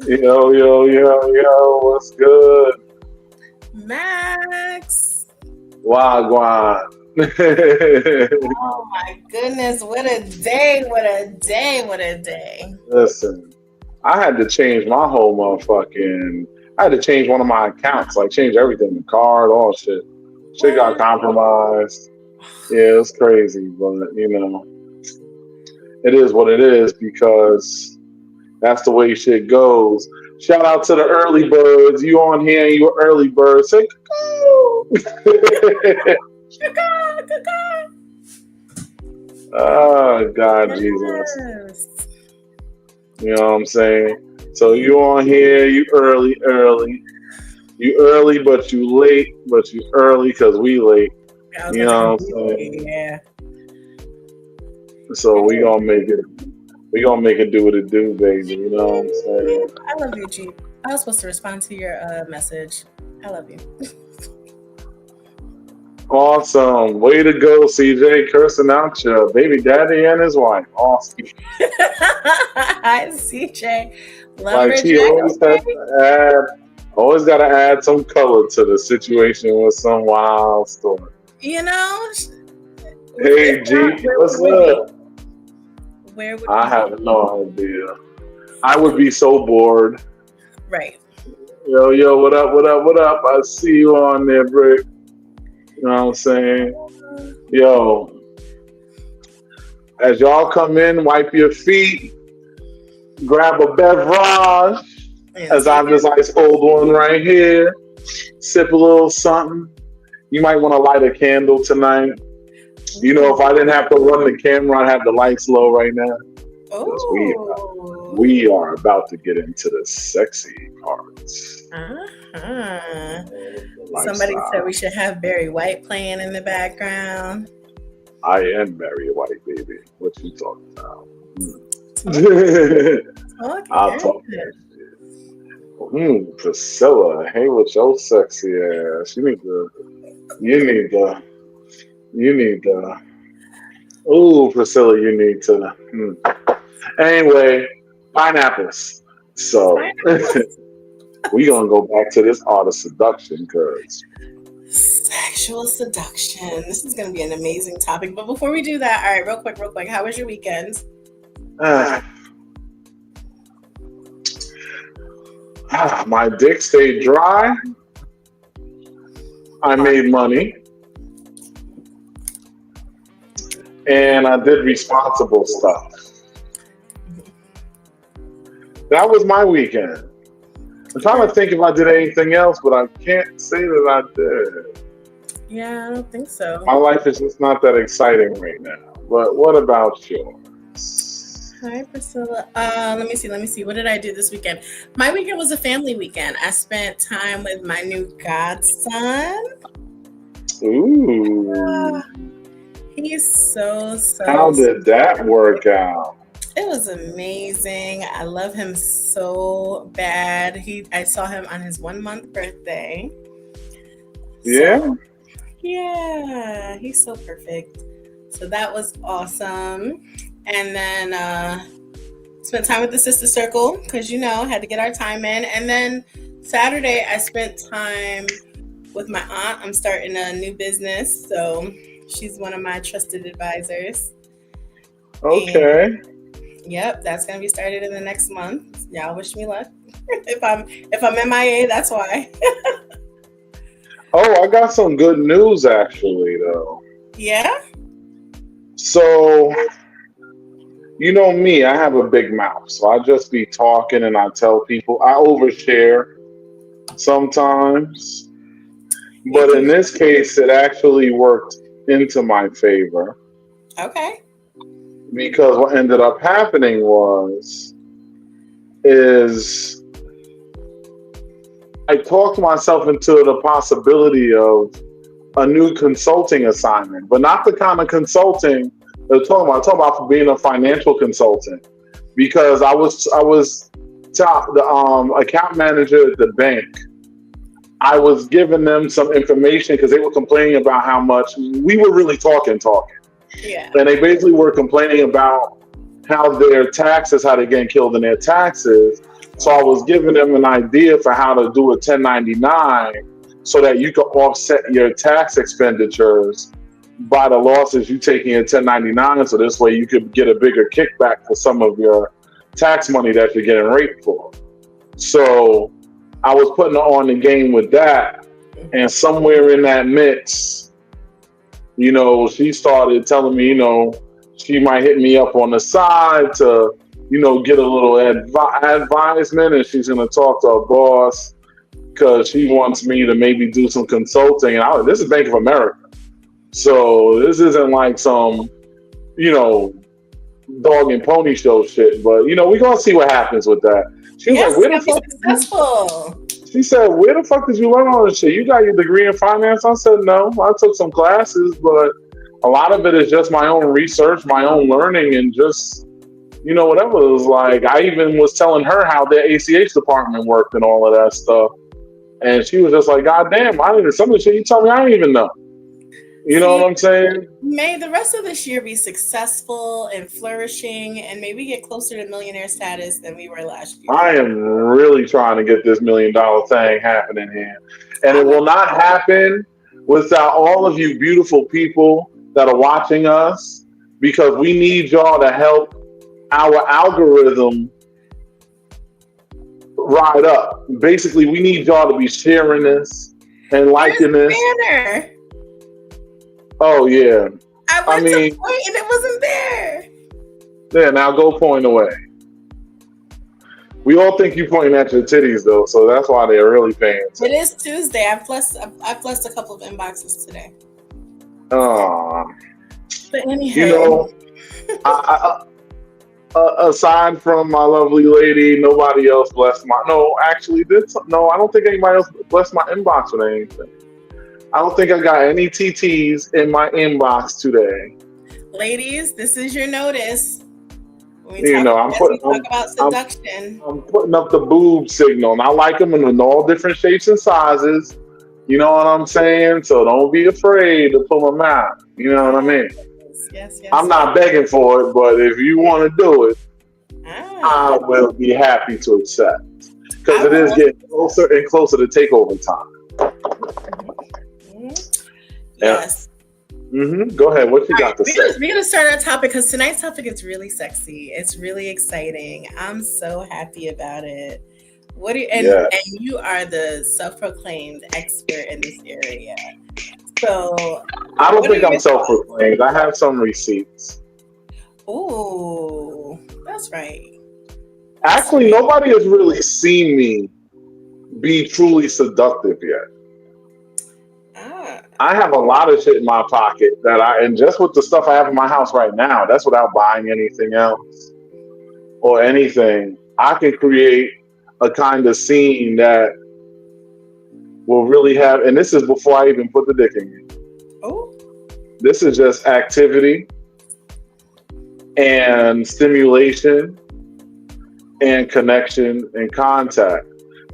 Yo, what's good? Max. Wagwan. Oh my goodness, what a day, what a day, what a day. Listen, I had to change my whole motherfucking. I had to change one of my accounts, like change everything, the card, all shit. Shit got compromised. Yeah, it's crazy, but it is what it is because that's the way shit goes. Shout out to the early birds. You on here, you early birds. Say cuckoo. Oh God, Jesus. Yes. You know what I'm saying? So you on here, you early. You early, but you late, but you early because we late. You know what I'm saying? Yeah. So we gonna make it. We gonna make it do what it do, baby. You know what I'm saying? I love you, G. I was supposed to respond to your message. I love you. Awesome. Way to go, CJ. Cursing out your baby daddy and his wife. Awesome. Hi, CJ. Like she always has to always got to add some color to the situation with some wild story. You know? Hey, G, what's up? Where would I have no idea. I would be so bored. Right. Yo, what up? I see you on there, Brick. You know what I'm saying? Yo, as y'all come in, wipe your feet, grab a beverage, as I have this ice cold one right here, sip a little something. You might want to light a candle tonight. You know, if I didn't have to run the camera, I'd have the lights low right now. We are about to get into the sexy parts. Somebody said we should have Barry White playing in the background. I am Barry White, baby. What you talking about? I'll talk that shit. Priscilla, hey, with your sexy ass. You need to. Ooh, Priscilla, you need to. Anyway, pineapples. So we gonna go back to this art of seduction, because sexual seduction. This is gonna be an amazing topic. But before we do that, all right, real quick. How was your weekend? My dick stayed dry. I made money. And I did responsible stuff. That was my weekend. I'm trying to think if I did anything else, but I can't say that I did. Yeah, I don't think so. My life is just not that exciting right now. But what about yours? Hi, Priscilla. Let me see. What did I do this weekend? My weekend was a family weekend. I spent time with my new godson. Ooh. He's so. How did that work out? It was amazing. I love him so bad. I saw him on his 1-month birthday. Yeah? Yeah, he's so perfect. So that was awesome. And then spent time with the sister circle because, had to get our time in. And then Saturday, I spent time with my aunt. I'm starting a new business, so she's one of my trusted advisors. Okay. And, yep, that's gonna be started in the next month. Y'all wish me luck. if I'm MIA, that's why. Oh, I got some good news actually, though. Yeah. So, you know me, I have a big mouth, so I just be talking and I tell people. I overshare sometimes, but in this case, it actually worked into my favor. Okay. Because what ended up happening was is I talked myself into the possibility of a new consulting assignment, but not the kind of consulting they're talking about. I'm talking about being a financial consultant because I was the account manager at the bank. I was giving them some information because they were complaining about how much we were really talking, Yeah. and they basically were complaining about how their taxes, how they're getting killed in their taxes. So I was giving them an idea for how to do a 1099 so that you can offset your tax expenditures by the losses you take in your 1099. So this way you could get a bigger kickback for some of your tax money that you're getting raped for. So I was putting her on the game with that. And somewhere in that mix, she started telling me, she might hit me up on the side to, get a little advisement, and she's going to talk to her boss because she wants me to maybe do some consulting. And this is Bank of America. So this isn't like some, dog and pony show shit. But, we're going to see what happens with that. She was like, where the fuck? Successful. She said, where the fuck did you learn all this shit? You got your degree in finance? I said, no, I took some classes, but a lot of it is just my own research, my own learning, and just, whatever. It was like, I even was telling her how the ACH department worked and all of that stuff. And she was just like, God damn, some of the shit you tell me, I don't even know. You know what I'm saying? May the rest of this year be successful and flourishing and maybe get closer to millionaire status than we were last year. I am really trying to get this $1 million thing happening here. And it will not happen without all of you beautiful people that are watching us, because we need y'all to help our algorithm ride up. Basically, we need y'all to be sharing this and liking this. Banner. Oh, yeah. I went to point and it wasn't there. Yeah, now go point away. We all think you pointing at your titties, though, so that's why they're really paying attention. It is Tuesday. I've blessed a couple of inboxes today. But anyhow, aside from my lovely lady, nobody else blessed my. No, actually, I don't think anybody else blessed my inbox with anything. I don't think I got any TTs in my inbox today. Ladies, this is your notice. I'm talk about seduction. I'm putting up the boob signal, and I like them in all different shapes and sizes. You know what I'm saying? So don't be afraid to pull them out. You know what I mean? Yes. I'm not begging for it, but if you want to do it, I will be happy to accept, because it is getting closer and closer to takeover time. Yes. Go ahead. What you got to say? We're gonna start our topic because tonight's topic is really sexy. It's really exciting. I'm so happy about it. And you are the self-proclaimed expert in this area. So I don't think I'm self-proclaimed. I have some receipts. Ooh, that's right. Actually, nobody has really seen me be truly seductive yet. I have a lot of shit in my pocket and just with the stuff I have in my house right now, that's without buying anything else or anything. I can create a kind of scene that will really have, and this is before I even put the dick in you. Oh. This is just activity and stimulation and connection and contact.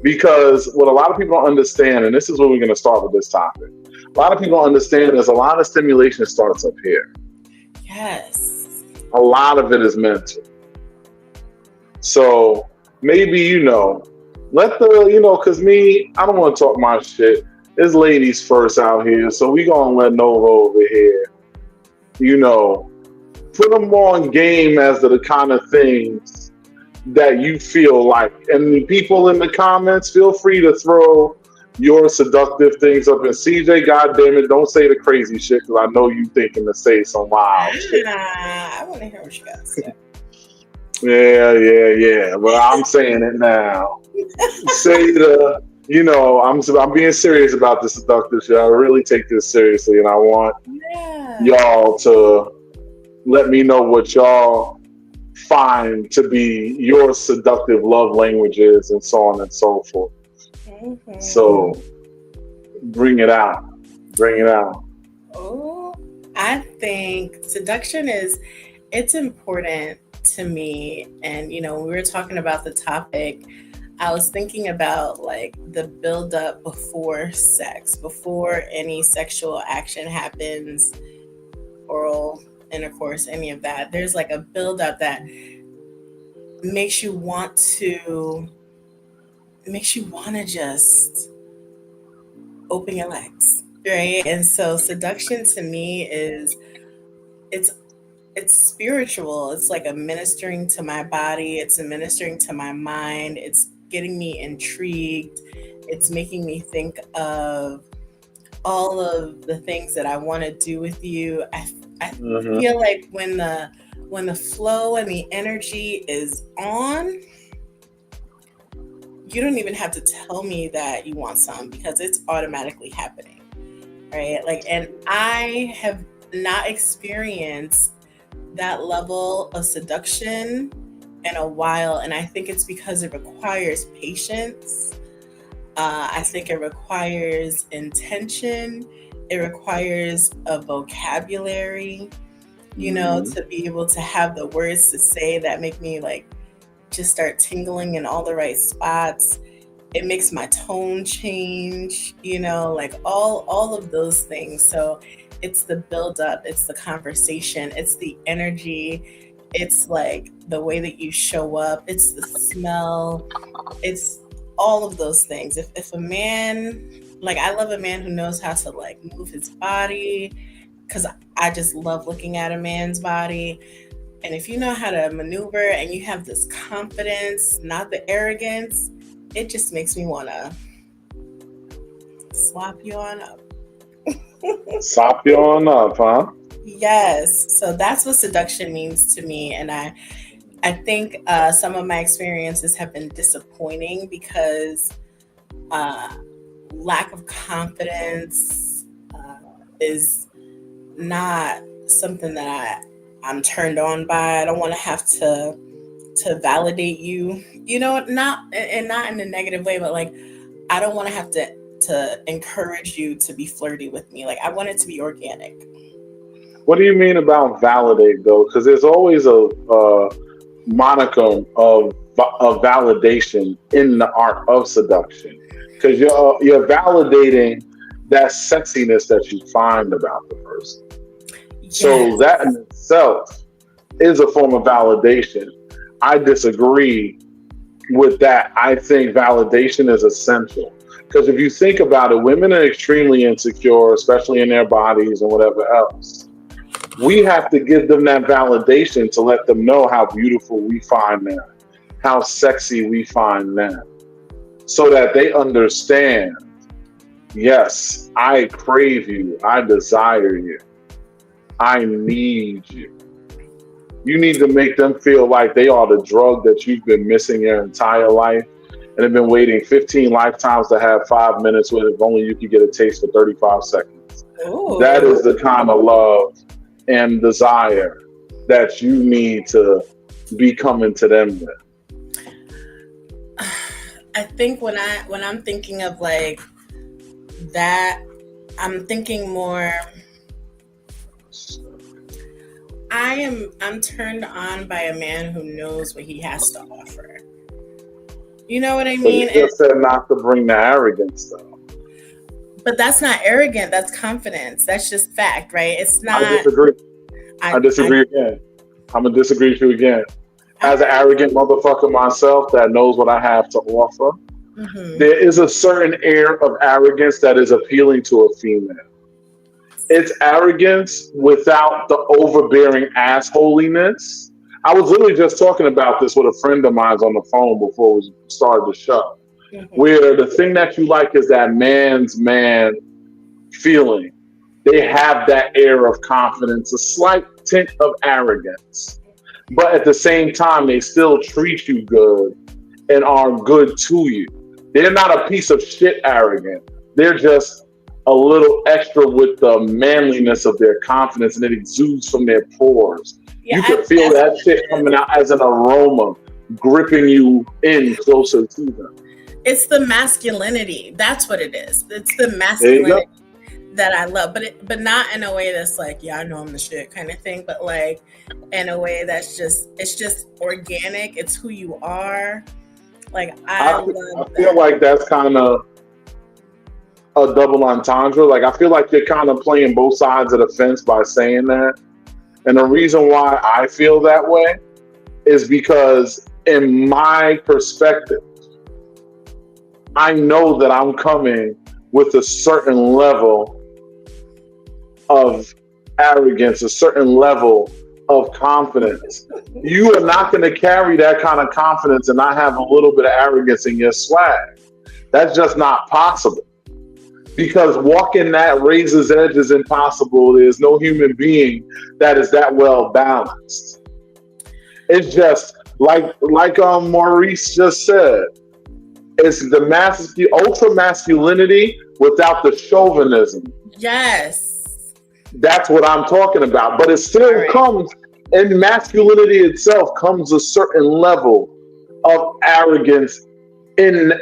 Because what a lot of people don't understand, and this is where we're going to start with this topic, a lot of people don't understand there's a lot of stimulation starts up here. Yes. A lot of it is mental. So maybe, let because I don't want to talk my shit. There's ladies first out here, so we going to let Nova over here, put them on game as to the kind of things that you feel like. And the people in the comments, feel free to throw your seductive things up. And CJ, goddamn it, don't say the crazy shit, because I know you thinking to say some wild shit. I want to hear what you got to say. Yeah. But I'm saying it now. Say I'm being serious about this seductive shit. I really take this seriously, and I want y'all to let me know what y'all find to be your seductive love languages and so on and so forth. So bring it out. Bring it out. Oh, I think seduction it's important to me. And when we were talking about the topic, I was thinking about like the build up before sex, before any sexual action happens, oral intercourse, any of that. There's like a build up that makes you want to just open your legs, right? And so seduction to me is it's it's spiritual. It's like a ministering to my body, it's a ministering to my mind, it's getting me intrigued, it's making me think of all of the things that I want to do with you. I feel like when the flow and the energy is on, you don't even have to tell me that you want some because it's automatically happening, right? Like, and I have not experienced that level of seduction in a while, and I think it's because it requires patience. I think it requires intention. It requires a vocabulary, to be able to have the words to say that make me like just start tingling in all the right spots. It makes my tone change, like all of those things. So it's the build up, it's the conversation, it's the energy, it's like the way that you show up, it's the smell, it's all of those things. If a man, like, I love a man who knows how to like move his body, because I just love looking at a man's body. And if you know how to maneuver and you have this confidence, not the arrogance, it just makes me want to swap you on up. Sop you on up, huh? Yes. So that's what seduction means to me. And I think some of my experiences have been disappointing because lack of confidence is not something that I'm turned on by. I don't want to have to validate you, not in a negative way, but like I don't want to have to encourage you to be flirty with me. Like I want it to be organic. What do you mean about validate though? Because there's always a monicum of validation in the art of seduction. Because you're validating that sexiness that you find about the person. Yes. So that in itself is a form of validation. I disagree with that. I think validation is essential. Because if you think about it, women are extremely insecure, especially in their bodies and whatever else. We have to give them that validation to let them know how beautiful we find them, how sexy we find them, so that they understand, yes, I crave you, I desire you, I need you. You need to make them feel like they are the drug that you've been missing your entire life and have been waiting 15 lifetimes to have 5 minutes with, if only you could get a taste for 35 seconds. Ooh. That is the kind of love and desire that you need to be coming to them with. I think when I'm thinking of like that, I'm thinking more, I'm turned on by a man who knows what he has to offer. You know what I mean? But you just said not to bring the arrogance though. But that's not arrogant, that's confidence. That's just fact, right? It's not. I disagree. I disagree again. I'm going to disagree with you again. As an arrogant motherfucker myself that knows what I have to offer, there is a certain air of arrogance that is appealing to a female. It's arrogance without the overbearing assholiness. I was literally just talking about this with a friend of mine on the phone before we started the show, where the thing that you like is that man's man feeling. They have that air of confidence, a slight tint of arrogance, but at the same time, they still treat you good and are good to you. They're not a piece of shit arrogant. They're just a little extra with the manliness of their confidence, and it exudes from their pores. Yeah, You can feel that's that what shit it is. coming out as an aroma, gripping you in closer to them. It's the masculinity. That's what it is. It's the There you go. masculinity that I love, but not in a way that's like, yeah, I know I'm the shit kind of thing, but like in a way that's just, it's just organic. It's who you are. Like I I love feel that. like that's kind of a double entendre. Like I feel like you're kind of playing both sides of the fence by saying that. And the reason why I feel that way is because, in my perspective, I know that I'm coming with a certain level of arrogance, a certain level of confidence. You are not going to carry that kind of confidence and not have a little bit of arrogance in your swag. That's just not possible. Because walking that razor's edge is impossible. There's no human being that is that well balanced. It's just like Maurice just said. It's the ultra masculinity without the chauvinism. Yes. That's what I'm talking about. But it All still right. comes, in masculinity itself comes a certain level of arrogance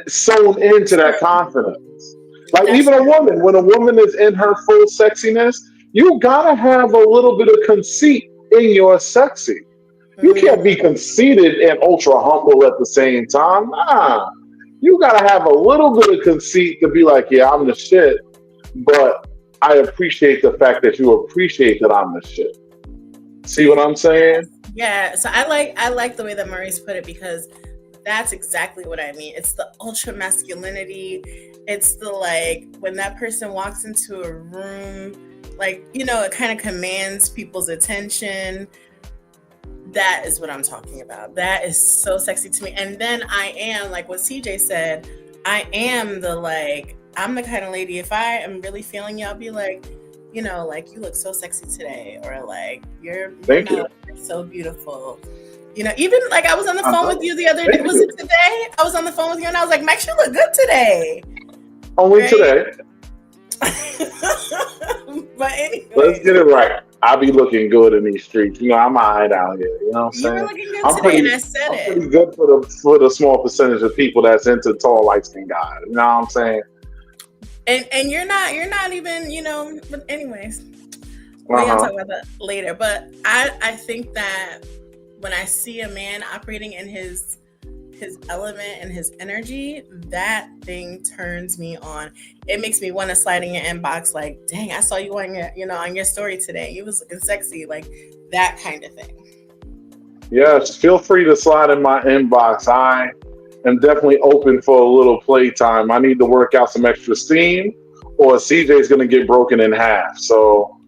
sewn into that confidence. Like That's even a true. woman, when a woman is in her full sexiness, you gotta have a little bit of conceit in your sexy. You can't be conceited and ultra humble at the same time. Nah. You gotta have a little bit of conceit to be like, yeah, I'm the shit, but I appreciate the fact that you appreciate that I'm the shit. See what I'm saying? Yeah, so I like the way that Maurice put it, because that's exactly what I mean. It's the ultra masculinity. It's the, like, when that person walks into a room, like, it kind of commands people's attention. That is what I'm talking about. That is so sexy to me. And then I am, like what CJ said, I am I'm the kind of lady, if I am really feeling you, I'll be like, like, you look so sexy today, or like, your Thank you. nose is so beautiful. Even like I was on the phone with you the other day. Thank Was you. it today? I was on the phone with you and I was like, Max, you look good today. Only Right? today. But anyway. Let's get it right. I be looking good in these streets. I'm alright out here. You know what I'm You were saying? looking good I'm today, and pretty I said I'm it. pretty good for the small percentage of people that's into tall, light skinned guys. You know what I'm saying? And you're not even, but anyways, we're gonna talk about that later. But I think that when I see a man operating in his element and his energy, that thing turns me on. It makes me want to slide in your inbox like, dang, I saw you on your story today. You was looking sexy, like that kind of thing. Yes, feel free to slide in my inbox. I am definitely open for a little playtime. I need to work out some extra steam, or CJ's going to get broken in half. So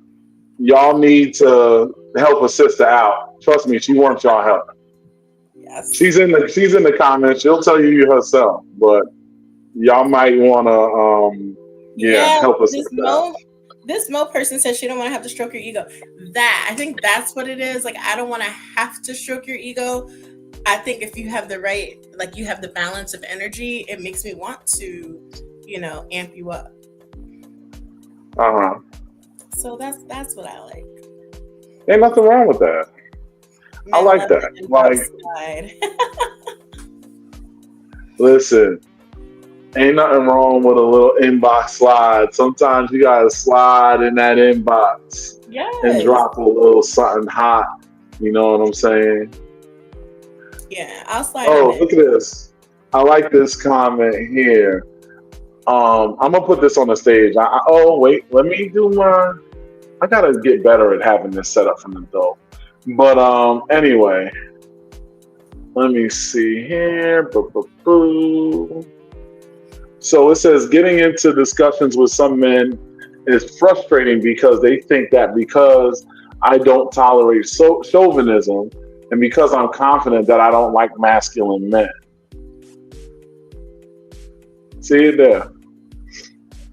y'all need to help a sister out. Trust me, she wants y'all help. Yes. She's in the comments. She'll tell you herself, but y'all might want to help us out. This Mo person says she don't want to have to stroke your ego. I think that's what it is. Like, I don't want to have to stroke your ego. I think if you have the right, like, you have the balance of energy, it makes me want to, amp you up. So that's what I like. Ain't nothing wrong with that. I like that. Like, listen, ain't nothing wrong with a little inbox slide. Sometimes you gotta slide in that inbox and drop a little something hot. You know what I'm saying? Yeah, I'll slide. Oh, look at this. I like this comment here. I'm gonna put this on the stage. Wait, let me do my. I gotta get better at having this set up from the dope. But anyway, let me see here. So it says getting into discussions with some men is frustrating because they think that because I don't tolerate chauvinism and because I'm confident that I don't like masculine men. See it there?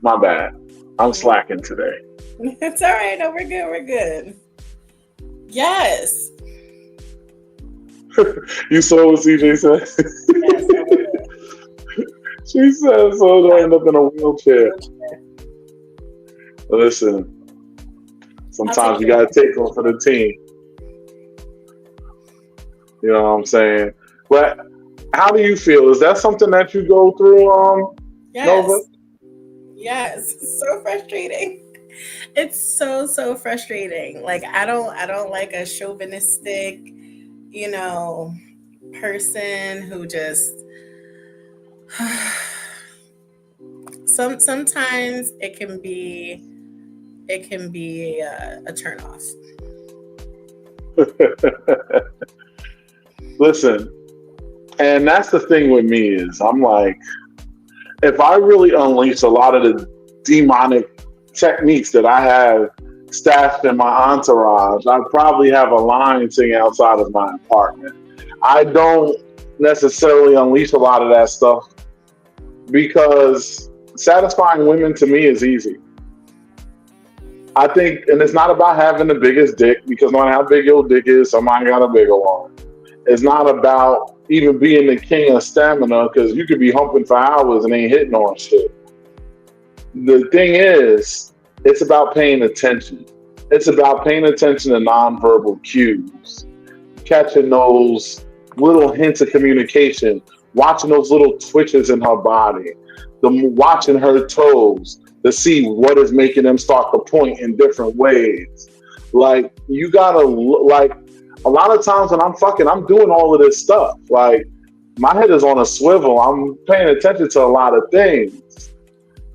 My bad. I'm slacking today. It's all right. No, we're good. We're good. Yes. You saw what CJ said? Yes. She said so they'll end up in a wheelchair. Listen, I'll take sometimes you care of gotta take one for the team. You know what I'm saying? But how do you feel? Is that something that you go through, Nova? Yes. Yes. It's so frustrating. It's so frustrating. Like I don't like a chauvinistic, you know, person who just sometimes it can be a turn off. Listen, and that's the thing with me is I'm like, if I really unleash a lot of the demonic techniques that I have stashed in my entourage, I'd probably have a lion singing outside of my apartment. I don't necessarily unleash a lot of that stuff because satisfying women to me is easy. I think, and it's not about having the biggest dick because no matter how big your dick is, somebody got a bigger one. It's not about even being the king of stamina because you could be humping for hours and ain't hitting on shit. The thing is, it's about paying attention. It's about paying attention to nonverbal cues, catching those little hints of communication, watching those little twitches in her body, watching her toes to see what is making them start to point in different ways. Like you gotta like a lot of times when I'm fucking, I'm doing all of this stuff. Like my head is on a swivel. I'm paying attention to a lot of things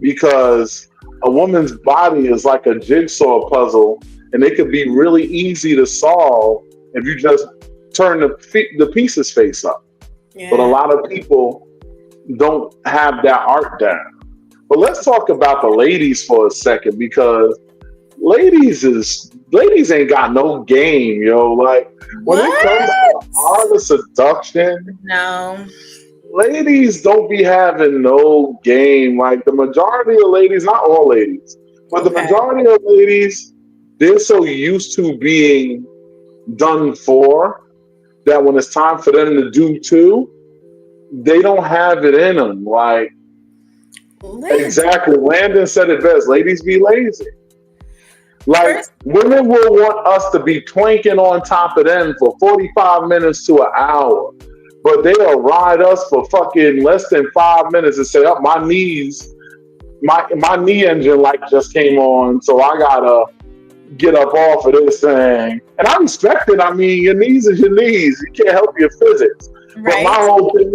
because a woman's body is like a jigsaw puzzle, and it could be really easy to solve if you just turn the pieces face up. But a Yeah. lot of people don't have that art down. But let's talk about the ladies for a second because ladies ain't got no game, yo. Like when it comes to What? the art of seduction, No. ladies don't be having no game. Like the majority of ladies, not all ladies, but the Okay. majority of ladies, they're so used to being done for that when it's time for them to do too, they don't have it in them. Like Listen. exactly, Landon said it best. Ladies be lazy. Like First, women will want us to be planking on top of them for 45 minutes to an hour. But they'll ride us for fucking less than 5 minutes and say, "Oh, my knees, my knee engine light just came on, so I gotta get up off of this thing." And I respect it. I mean, your knees is your knees. You can't help your physics. But my right? whole thing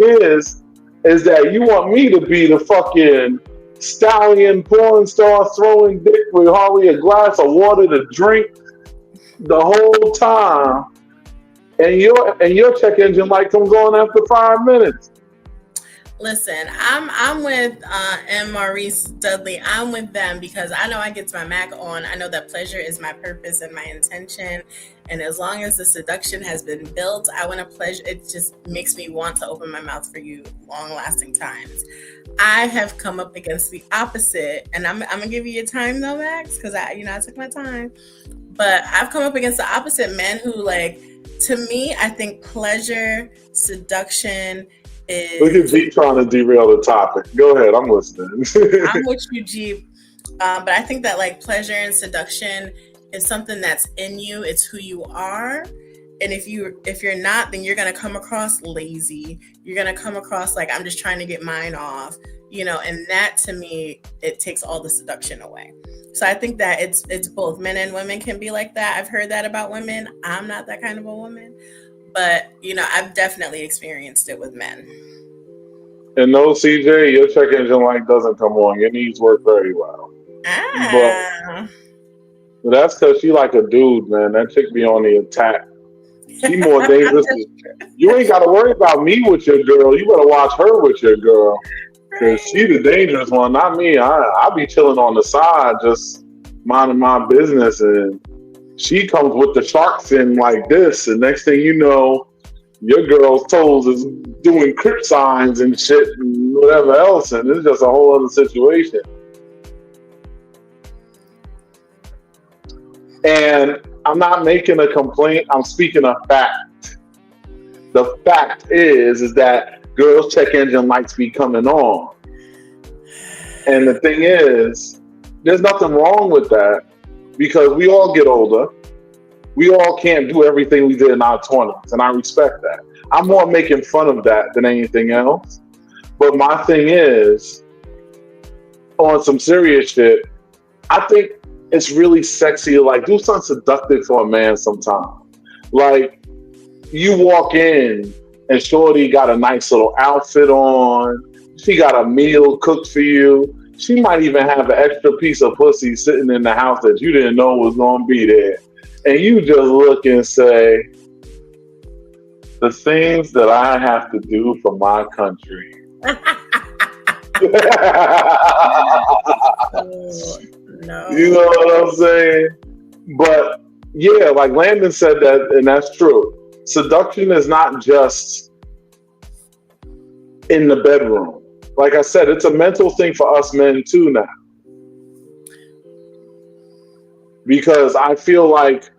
is that you want me to be the fucking stallion porn star throwing dick with hardly a glass of water to drink the whole time, and your check engine light comes on after 5 minutes. Listen, I'm with and Maurice Dudley. I'm with them because I know I get my Mac on. I know that pleasure is my purpose and my intention. And as long as the seduction has been built, I want to pleasure. It just makes me want to open my mouth for you long lasting times. I have come up against the opposite, and I'm gonna give you your time though, Max, because I took my time. But I've come up against the opposite men who like. To me, I think pleasure, seduction Look at is. G trying to derail the topic. Go ahead, I'm listening. I'm with you, Jeep. But I think that like pleasure and seduction is something that's in you. It's who you are. And if you're not, then you're gonna come across lazy. You're gonna come across like I'm just trying to get mine off, and that to me it takes all the seduction away. So I think that it's both men and women can be like that. I've heard that about women. I'm not that kind of a woman, but I've definitely experienced it with men. And no, CJ, your check engine light doesn't come on. Your knees work very well. But Ah. that's because she like a dude, man. That chick be on the attack. She more dangerous. You ain't got to worry about me with your girl. You better watch her with your girl. Because Right. she the dangerous one, not me. I be chilling on the side, just minding my business. And she comes with the shark fin like this. And next thing you know, your girl's toes is doing crip signs and shit and whatever else. And it's just a whole other situation. And I'm not making a complaint. I'm speaking of fact. The fact is that girls' check engine lights be coming on. And the thing is, There's nothing wrong with that because we all get older. We all can't do everything we did in our 20s, and I respect that. I'm more making fun of that than anything else. But my thing is, on some serious shit, I think it's really sexy to like do something seductive for a man sometimes. Like you walk in and Shorty got a nice little outfit on. She got a meal cooked for you. She might even have an extra piece of pussy sitting in the house that you didn't know was going to be there. And you just look and say, the things that I have to do for my country. Oh, no. You know what I'm saying? But yeah, like Landon said that, and that's true. Seduction is not just in the bedroom. Like I said, it's a mental thing for us men too now. Because I feel like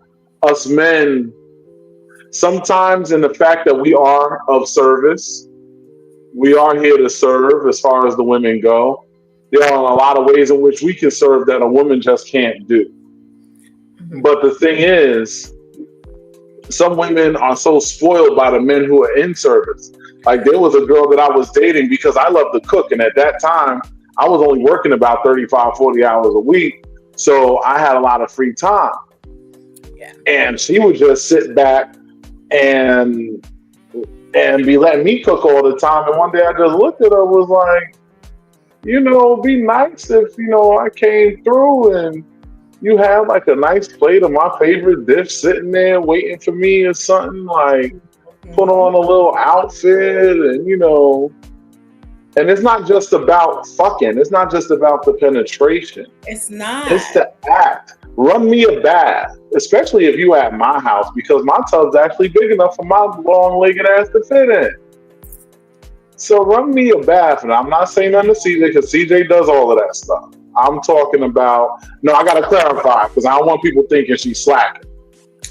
us men, sometimes in the fact that we are of service, we are here to serve as far as the women go. There are a lot of ways in which we can serve that a woman just can't do. But the thing is, some women are so spoiled by the men who are in service. Like there was a girl that I was dating because I love to cook. And at that time, I was only working about 35, 40 hours a week. So I had a lot of free time. Yeah. And she would just sit back and be letting me cook all the time. And one day I just looked at her, was like, you know, it'd be nice if, you know, I came through and you had like a nice plate of my favorite dish sitting there waiting for me or something, like put on a little outfit and, you know, and it's not just about fucking. It's not just about the penetration. It's not. It's the act. Run me a bath, especially if you at my house, because my tub's actually big enough for my long-legged ass to fit in. So run me a bath, and I'm not saying nothing to CJ because CJ does all of that stuff. I'm talking about, no, I got to clarify because I don't want people thinking she's slacking.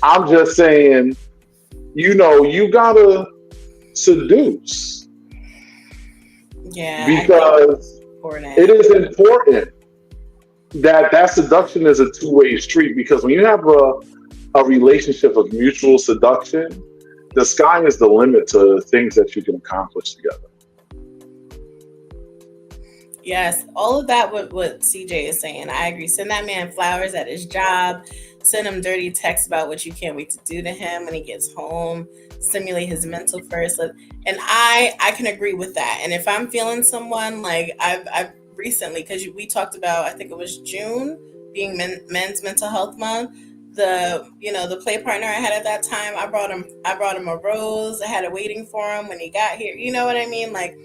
I'm just saying, you know, you got to seduce. Yeah. Because it is important that seduction is a two-way street, because when you have a relationship of mutual seduction, the sky is the limit to things that you can accomplish together. Yes, all of that what CJ is saying. I agree. Send that man flowers at his job. Send him dirty texts about what you can't wait to do to him when he gets home. Stimulate his mental first. And I can agree with that. And if I'm feeling someone, like I've recently, because we talked about, I think it was June being Men's Mental Health Month. The play partner I had at that time, I brought him a rose. I had it waiting for him when he got here. You know what I mean? Like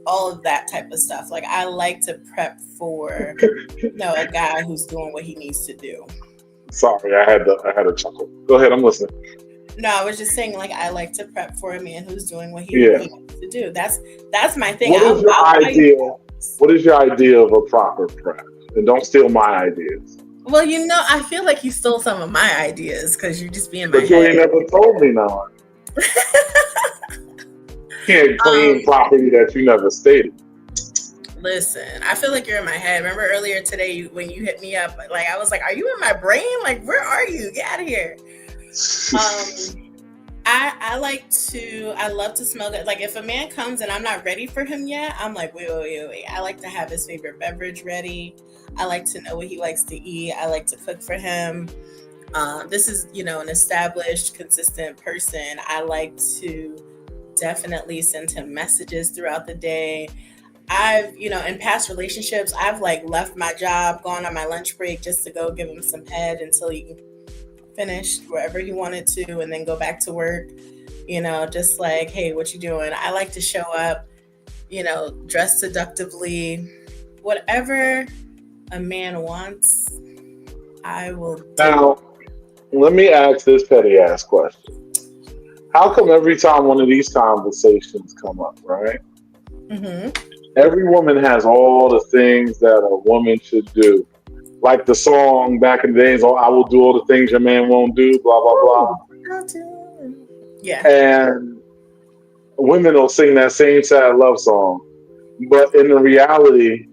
all of that type of stuff. Like I like to prep for a guy who's doing what he needs to do. Sorry, I had a chuckle. Go ahead, I'm listening. No, I was just saying, like, I like to prep for a man who's doing what he needs to do. That's my thing. What is your idea of a proper prep? And don't steal my ideas. Well, I feel like you stole some of my ideas because you just be in my head. But you ain't never told me none. Can't claim property that you never stated. Listen, I feel like you're in my head. Remember earlier today when you hit me up, like I was like, "Are you in my brain? Like, where are you? Get out of here!" I love to smell good. Like if a man comes and I'm not ready for him yet, I'm like, wait. I like to have his favorite beverage ready. I like to know what he likes to eat. I like to cook for him. This is, an established, consistent person. I like to definitely send him messages throughout the day. I've, in past relationships, I've like left my job, gone on my lunch break just to go give him some head until he finished wherever he wanted to and then go back to work, just like, hey, what you doing? I like to show up, dress seductively, whatever a man wants, I will do. Now, let me ask this petty ass question. How come every time one of these conversations come up, right? Mm-hmm. Every woman has all the things that a woman should do. Like the song back in the days, I will do all the things your man won't do, blah, blah, blah. Yeah. And women will sing that same sad love song. But in the reality,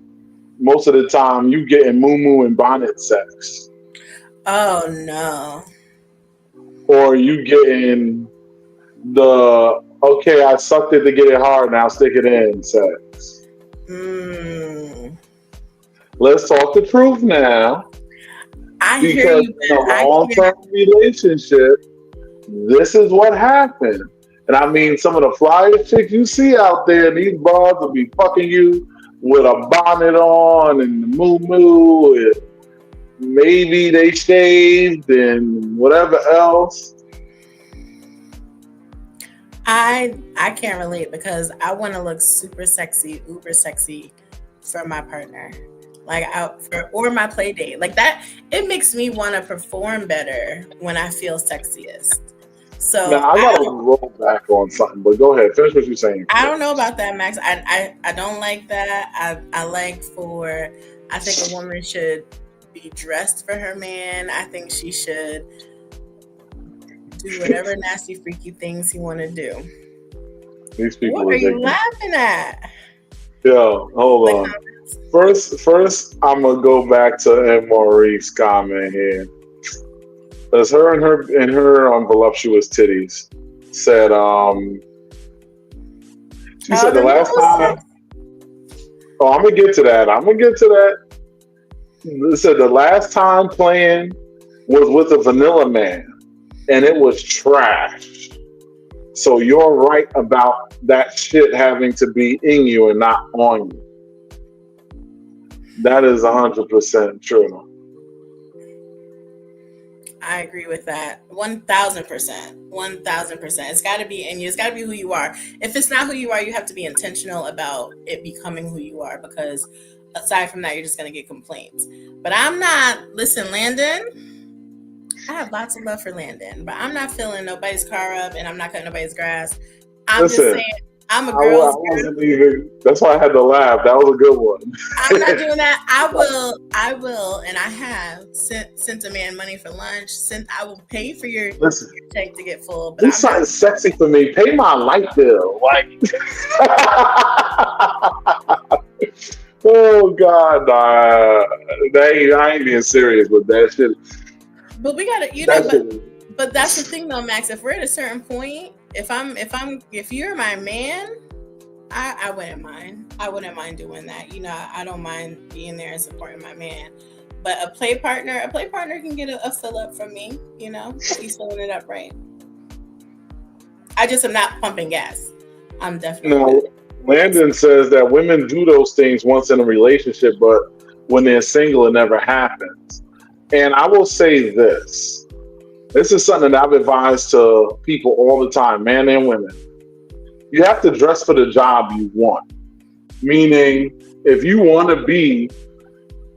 most of the time you getting moo and bonnet sex, Oh no. or you getting the okay, I sucked it to get it hard, now stick it in sex. Mm. Let's talk the truth now, I hear because you, in a but I long-term can't. relationship, this is what happened. And I mean, some of the flyest chicks you see out there, these bras will be fucking you with a bonnet on and the moo, and maybe they shaved and whatever else. I can't relate because I want to look super sexy, uber sexy for my partner. Like or my play date. Like that it makes me want to perform better when I feel sexiest. Now So I gotta roll back on something, but go ahead, finish what you're saying. I don't know about that, Max. I don't like that. I like for I think a woman should be dressed for her man. I think she should do whatever nasty freaky things he want to do. These people What are are you ridiculous. laughing at? Yo, hold on. First, I'm gonna go back to M. Maurice's comment here. As her and her voluptuous titties said, she said the The last nose time. sex. Oh, I'm gonna get to that. It said the last time playing was with a vanilla man, and it was trash. So you're right about that shit having to be in you and not on you. That is 100% true. I agree with that. 1000%. 1000%. It's got to be in you. It's got to be who you are. If it's not who you are, you have to be intentional about it becoming who you are, because aside from that, you're just going to get complaints. But I'm not, listen, Landon, I have lots of love for Landon, but I'm not filling nobody's car up and I'm not cutting nobody's grass. I'm Listen, just saying, I'm a I girl's girl. wasn't even. That's why I had to laugh. That was a good one. I'm not doing that. I will, and I have sent a man money for lunch. I will pay for your Listen, tank to get full. But do I'm something not. sexy for me. Pay my light bill. Like, oh God, nah. I ain't being serious with that shit. But we gotta, That shit. but that's the thing though, Max. If we're at a certain point, if you're my man, I wouldn't mind. I wouldn't mind doing that. I don't mind being there and supporting my man. But a play partner can get a fill up from me. If he's filling it up right. I just am not pumping gas. I'm definitely. No, Landon says that women do those things once in a relationship, but when they're single, it never happens. And I will say this. This is something that I've advised to people all the time, men and women. You have to dress for the job you want. Meaning, if you want to be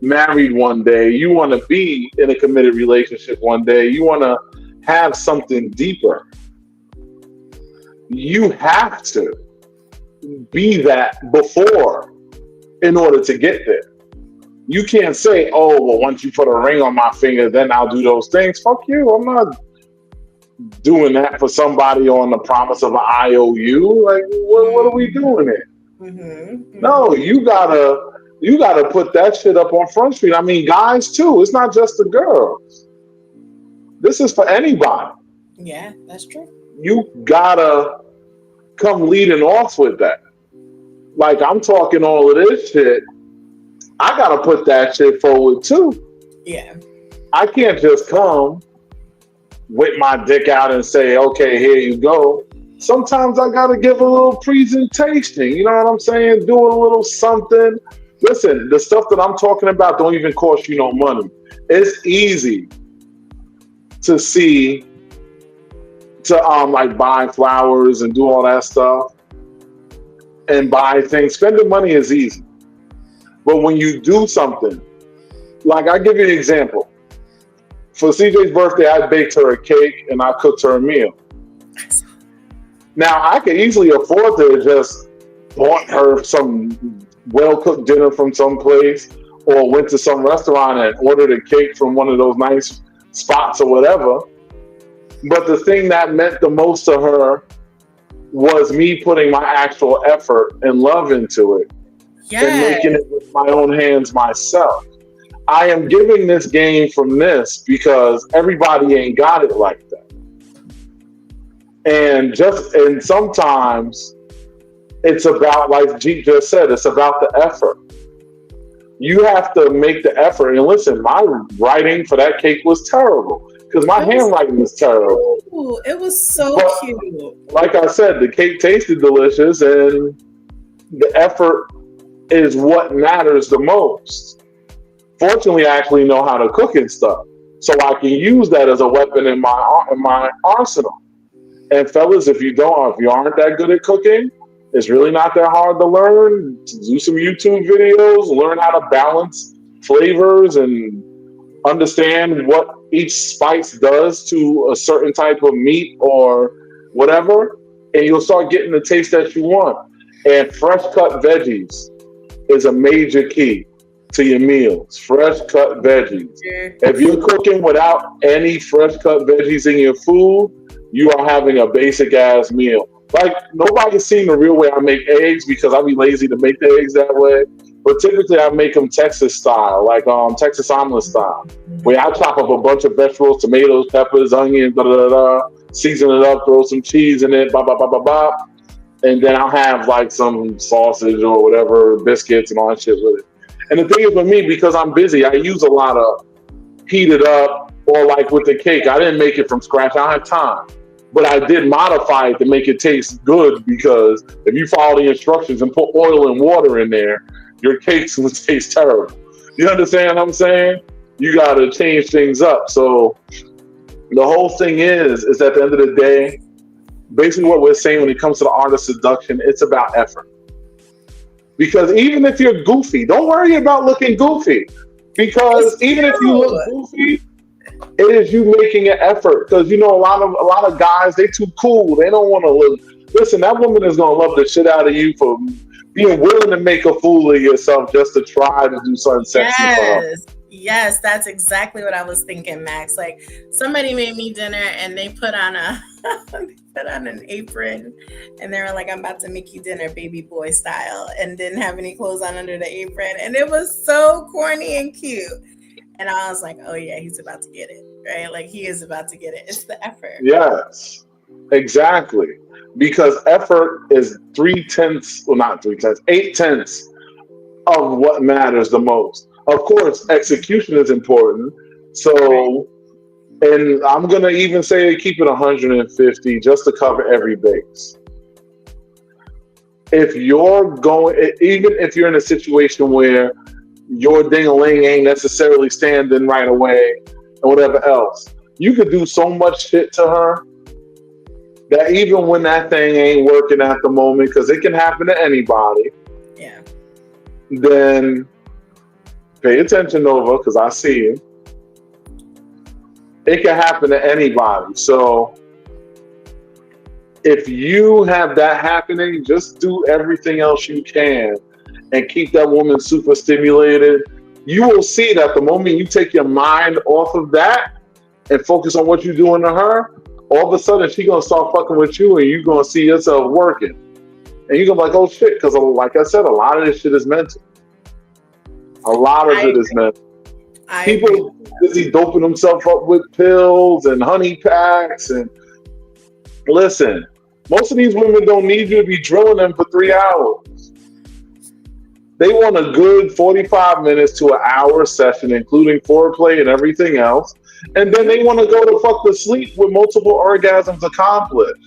married one day, you want to be in a committed relationship one day, you want to have something deeper, you have to be that before in order to get there. You can't say, oh, well, once you put a ring on my finger, then I'll do those things. Fuck you. I'm not doing that for somebody on the promise of an IOU. Like, what are we doing here? Mm-hmm. No, you gotta put that shit up on Front Street. I mean, guys too. It's not just the girls. This is for anybody. Yeah, that's true. You gotta come leading off with that. Like, I'm talking all of this shit. I gotta put that shit forward too. Yeah. I can't just come with my dick out and say, okay, here you go. Sometimes I gotta give a little presentation. You know what I'm saying? Do a little something. Listen, the stuff that I'm talking about don't even cost you no money. It's easy to see, to like buy flowers and do all that stuff and buy things. Spending money is easy. But when you do something, like I'll give you an example. For CJ's birthday, I baked her a cake and I cooked her a meal. Now, I could easily afford to just bought her some well-cooked dinner from some place or went to some restaurant and ordered a cake from one of those nice spots or whatever. But the thing that meant the most to her was me putting my actual effort and love into it and making Yes. it with my own hands myself. I am giving this game from this because everybody ain't got it like that. And sometimes it's about, like Jeep just said, it's about the effort. You have to make the effort. And listen, my writing for that cake was terrible because my It was handwriting was terrible. cute. It was so But cute. like I said, the cake tasted delicious, and the effort is what matters the most. Fortunately, I actually know how to cook and stuff, so I can use that as a weapon in my arsenal. And fellas, if you aren't that good at cooking, it's really not that hard to learn. Do some YouTube videos, learn how to balance flavors and understand what each spice does to a certain type of meat or whatever, and you'll start getting the taste that you want. And fresh cut veggies is a major key to your meals. Fresh cut veggies. If you're cooking without any fresh cut veggies in your food, you are having a basic ass meal. Like, nobody's seen the real way I make eggs because I be lazy to make the eggs that way. But typically I make them Texas style, like Texas omelet style, where I chop up a bunch of vegetables, tomatoes, peppers, onions, da da da, da, season it up, throw some cheese in it, ba ba ba ba ba, and then I'll have like some sausage or whatever, biscuits and all that shit with it. And the thing is with me, because I'm busy, I use a lot of heated up, or like with the cake, I didn't make it from scratch. I don't have time. But I did modify it to make it taste good, because if you follow the instructions and put oil and water in there, your cakes would taste terrible. You understand what I'm saying? You got to change things up. So the whole thing is at the end of the day, basically what we're saying when it comes to the art of seduction, it's about effort. Because even if you're goofy, don't worry about looking goofy. Because It's even if you look cute. goofy, it is you making an effort. Because you know a lot of guys, they too cool. They don't want to look. Listen, that woman is gonna love the shit out of you for being willing to make a fool of yourself just to try to do something sexy for her. Yes, that's exactly what I was thinking, Max. Like, somebody made me dinner and they put on a they put on an apron, and they were like, "I'm about to make you dinner, baby boy style," and didn't have any clothes on under the apron, and it was so corny and cute. And I was like, "Oh yeah, he's about to get it, right? Like, he is about to get it. It's the effort." Yes, exactly. Because effort is 3/10, well, not 3/10, 8/10 of what matters the most. Of course, execution is important. Right. So, and I'm gonna even say keep it 150 just to cover every base. If you're going, even if you're in a situation where your ding-a-ling ain't necessarily standing right away and whatever else, you could do so much shit to her that even when that thing ain't working at the moment, because it can happen to anybody, Yeah. then pay attention, Nova, because I see you. It can happen to anybody. So if you have that happening, just do everything else you can and keep that woman super stimulated. You will see that the moment you take your mind off of that and focus on what you're doing to her, all of a sudden she's gonna start fucking with you, and you're gonna see yourself working. And you're gonna be like, oh shit, because like I said, a lot of this shit is mental. A lot of I it is mental. I agree. People busy doping themselves up with pills and honey packs. And listen, most of these women don't need you to be drilling them for 3 hours. They want a good 45 minutes to an hour session, including foreplay and everything else. And then they want to go to fuck to sleep with multiple orgasms accomplished.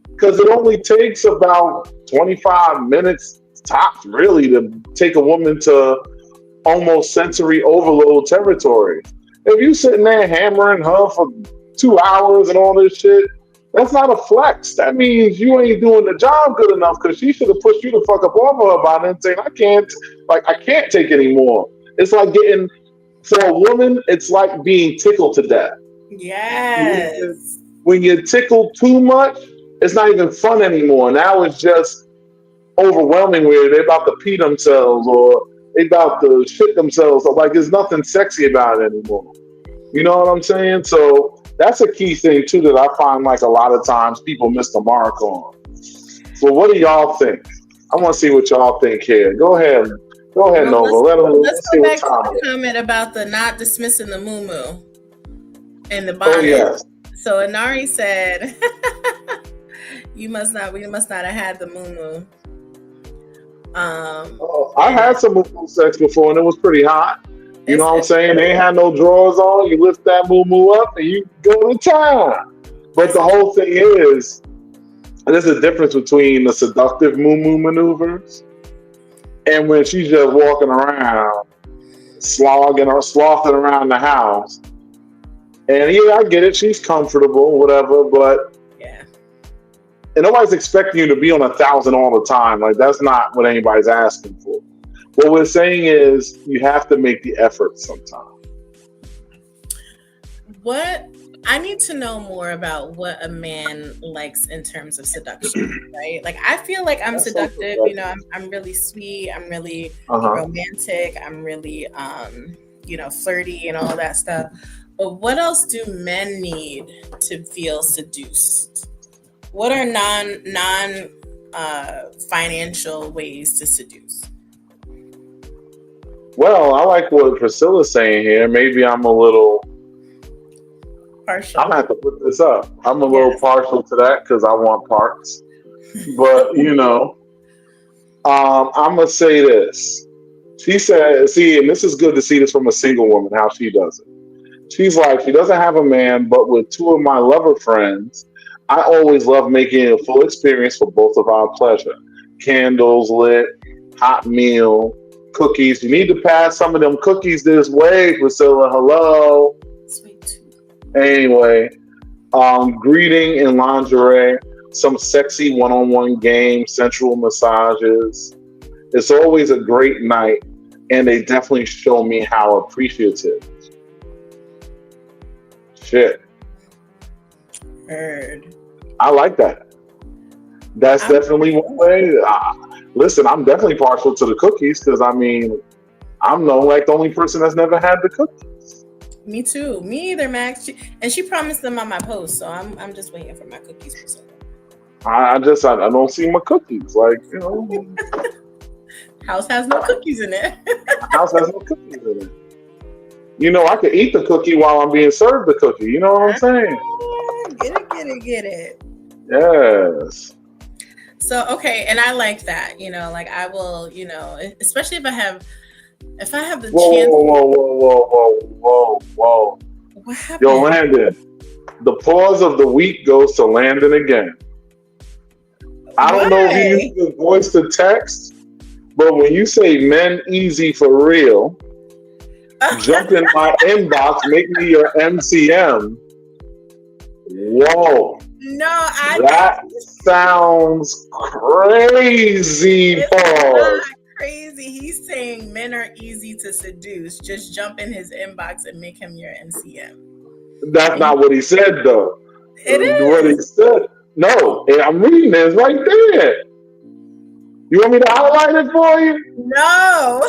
Because it only takes about 25 minutes tops, really, to take a woman to almost sensory overload territory. If you sitting there hammering her for 2 hours and all this shit, that's not a flex. That means you ain't doing the job good enough, because she should have pushed you the fuck up off of her by then, saying, I can't take anymore. It's like getting, for a woman, it's like being tickled to death. Yes. When you're tickled too much, it's not even fun anymore. Now it's just overwhelming, where they're about to pee themselves or they about to shit themselves. Like, there's nothing sexy about it anymore. You know what I'm saying? So that's a key thing too that I find like a lot of times people miss the mark on. So what do y'all think? I want to see what y'all think here. Go ahead, Well, Nova. let's Let's see go what back to time the it is. comment about the not dismissing the moo and the Oh bonnet. yes. So Inari said, we must not have had the moo. I had some moo sex before, and it was pretty hot. You know what I'm saying? They ain't had no drawers on. You lift that moo up, and you go to town. But the whole thing is, there's a difference between the seductive moo maneuvers and when she's just walking around, slogging or sloughing around the house. And yeah, I get it. She's comfortable, whatever. But yeah, and nobody's expecting you to be on 1,000 all the time. Like that's not what anybody's asking for. What we're saying is you have to make the effort sometimes. What I need to know more about what a man likes in terms of seduction, right? Like I feel like I'm seductive, you know, I'm really sweet, I'm really romantic, I'm really flirty and all that stuff. But what else do men need to feel seduced? What are non financial ways to seduce? Well, I like what Priscilla's saying here. Maybe I'm a little partial. I'm gonna have to put this up. I'm a little partial to that because I want parts. But I'm gonna say this. She said, "See, and this is good to see this from a single woman how she does it." She's like, she doesn't have a man, but with two of my lover friends, I always love making it a full experience for both of our pleasure. Candles lit, hot meal, cookies. You need to pass some of them cookies this way, Priscilla. Hello. Sweet. Anyway, greeting in lingerie, some sexy one-on-one games, sensual massages. It's always a great night, and they definitely show me how appreciative. Shit. Heard. I like that. That's definitely one way. Listen, I'm definitely partial to the cookies because I'm the only person that's never had the cookies. Me too. Me either, Max. She promised them on my post, so I'm just waiting for my cookies for some. I don't see my cookies. Like, House has no cookies in it. House has no cookies in it. I could eat the cookie while I'm being served the cookie. You know what I'm saying? Get it. Yes. So, okay, and I like that. Like I will, especially if I have the chance. Whoa. What happened? Yo, Landon. The pause of the week goes to Landon again. I don't know if you use the voice to text, but when you say men easy for real, jump in my inbox, make me your MCM. Whoa. No, that sounds crazy. It's not crazy. He's saying men are easy to seduce. Just jump in his inbox and make him your MCM. That's not what he said, though. It is what he said. No, I'm reading this right there. You want me to highlight it for you? No.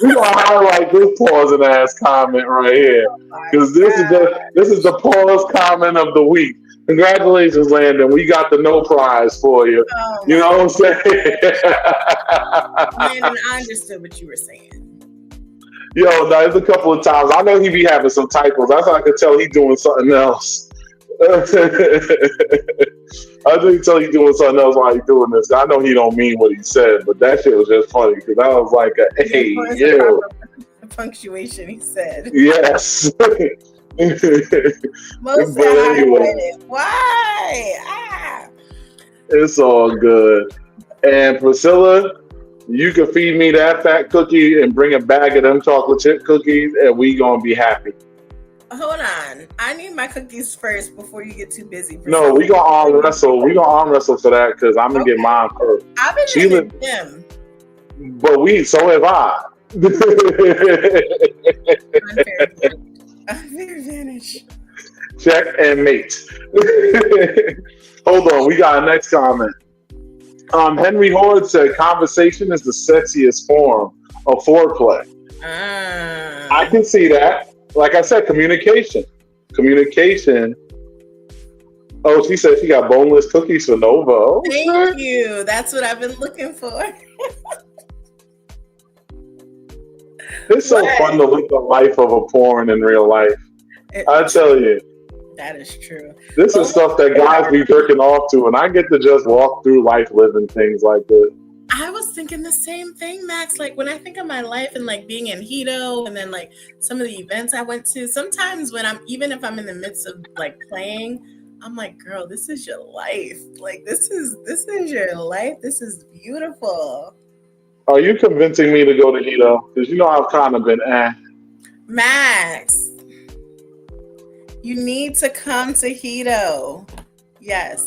We're gonna highlight this pausing ass comment right here because this is the pause comment of the week. Congratulations, Landon. We got the no prize for you. You know what I'm saying? Landon, I understood what you were saying. Yo, there's a couple of times I know he be having some typos. That's how I could tell he doing something else. I think tell you doing something else while he's doing this. I know he don't mean what he said, but that shit was just funny because I was like, "Hey, yo." Punctuation, he said. Yes. Most anyway. Why? It's all good. And Priscilla, you can feed me that fat cookie and bring a bag of them chocolate chip cookies, and we gonna be happy. Hold on. I need my cookies first before you get too busy. Priscilla. No, we gonna arm wrestle. We gonna arm wrestle for that because I'm gonna get mine first. I've been in the gym. But so have I. Unfair advantage. Check and mate. Hold on, we got a next comment. Henry Horde said, "Conversation is the sexiest form of foreplay." I can see that. Like I said, communication Oh, she said she got boneless cookies for Nova. Oh, Thank shit. you. That's what I've been looking for. It's so fun to live the life of a porn in real life. I tell you, That is true. this is Boneless stuff that guys be jerking off to, and I get to just walk through life living things like this. I was thinking the same thing, Max. Like when I think of my life and like being in Hito and then like some of the events I went to, sometimes when even if I'm in the midst of like playing, I'm like, girl, this is your life. Like this is your life. This is beautiful. Are you convincing me to go to Hito? Because you know I've kind of been Max, you need to come to Hito. Yes.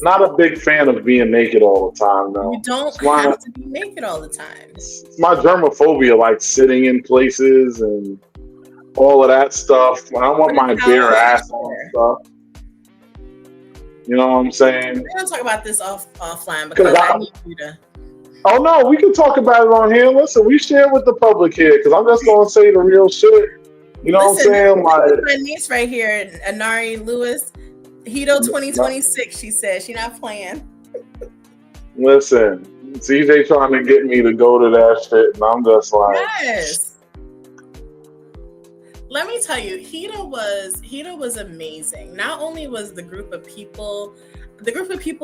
Not a big fan of being naked all the time, though. You don't have to be naked all the time. It's my germophobia, like sitting in places and all of that stuff. I want my bare ass on stuff. You know what I'm saying? We're gonna talk about this offline because I need you to. Oh no, we can talk about it on here. Listen, we share with the public here because I'm just gonna say the real shit. You know what I'm saying? My niece right here, Anari Lewis, Hito 2026. She said she's not playing. Listen, CJ trying to get me to go to that shit, and I'm just like, yes. Let me tell you, Hito was amazing. Not only was the group of people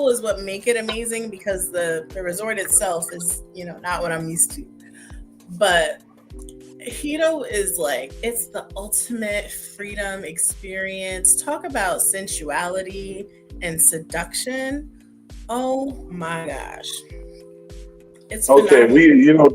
is what make it amazing because the resort itself is, not what I'm used to. But Hito is like, it's the ultimate freedom experience. Talk about sensuality and seduction. Oh my gosh. It's okay,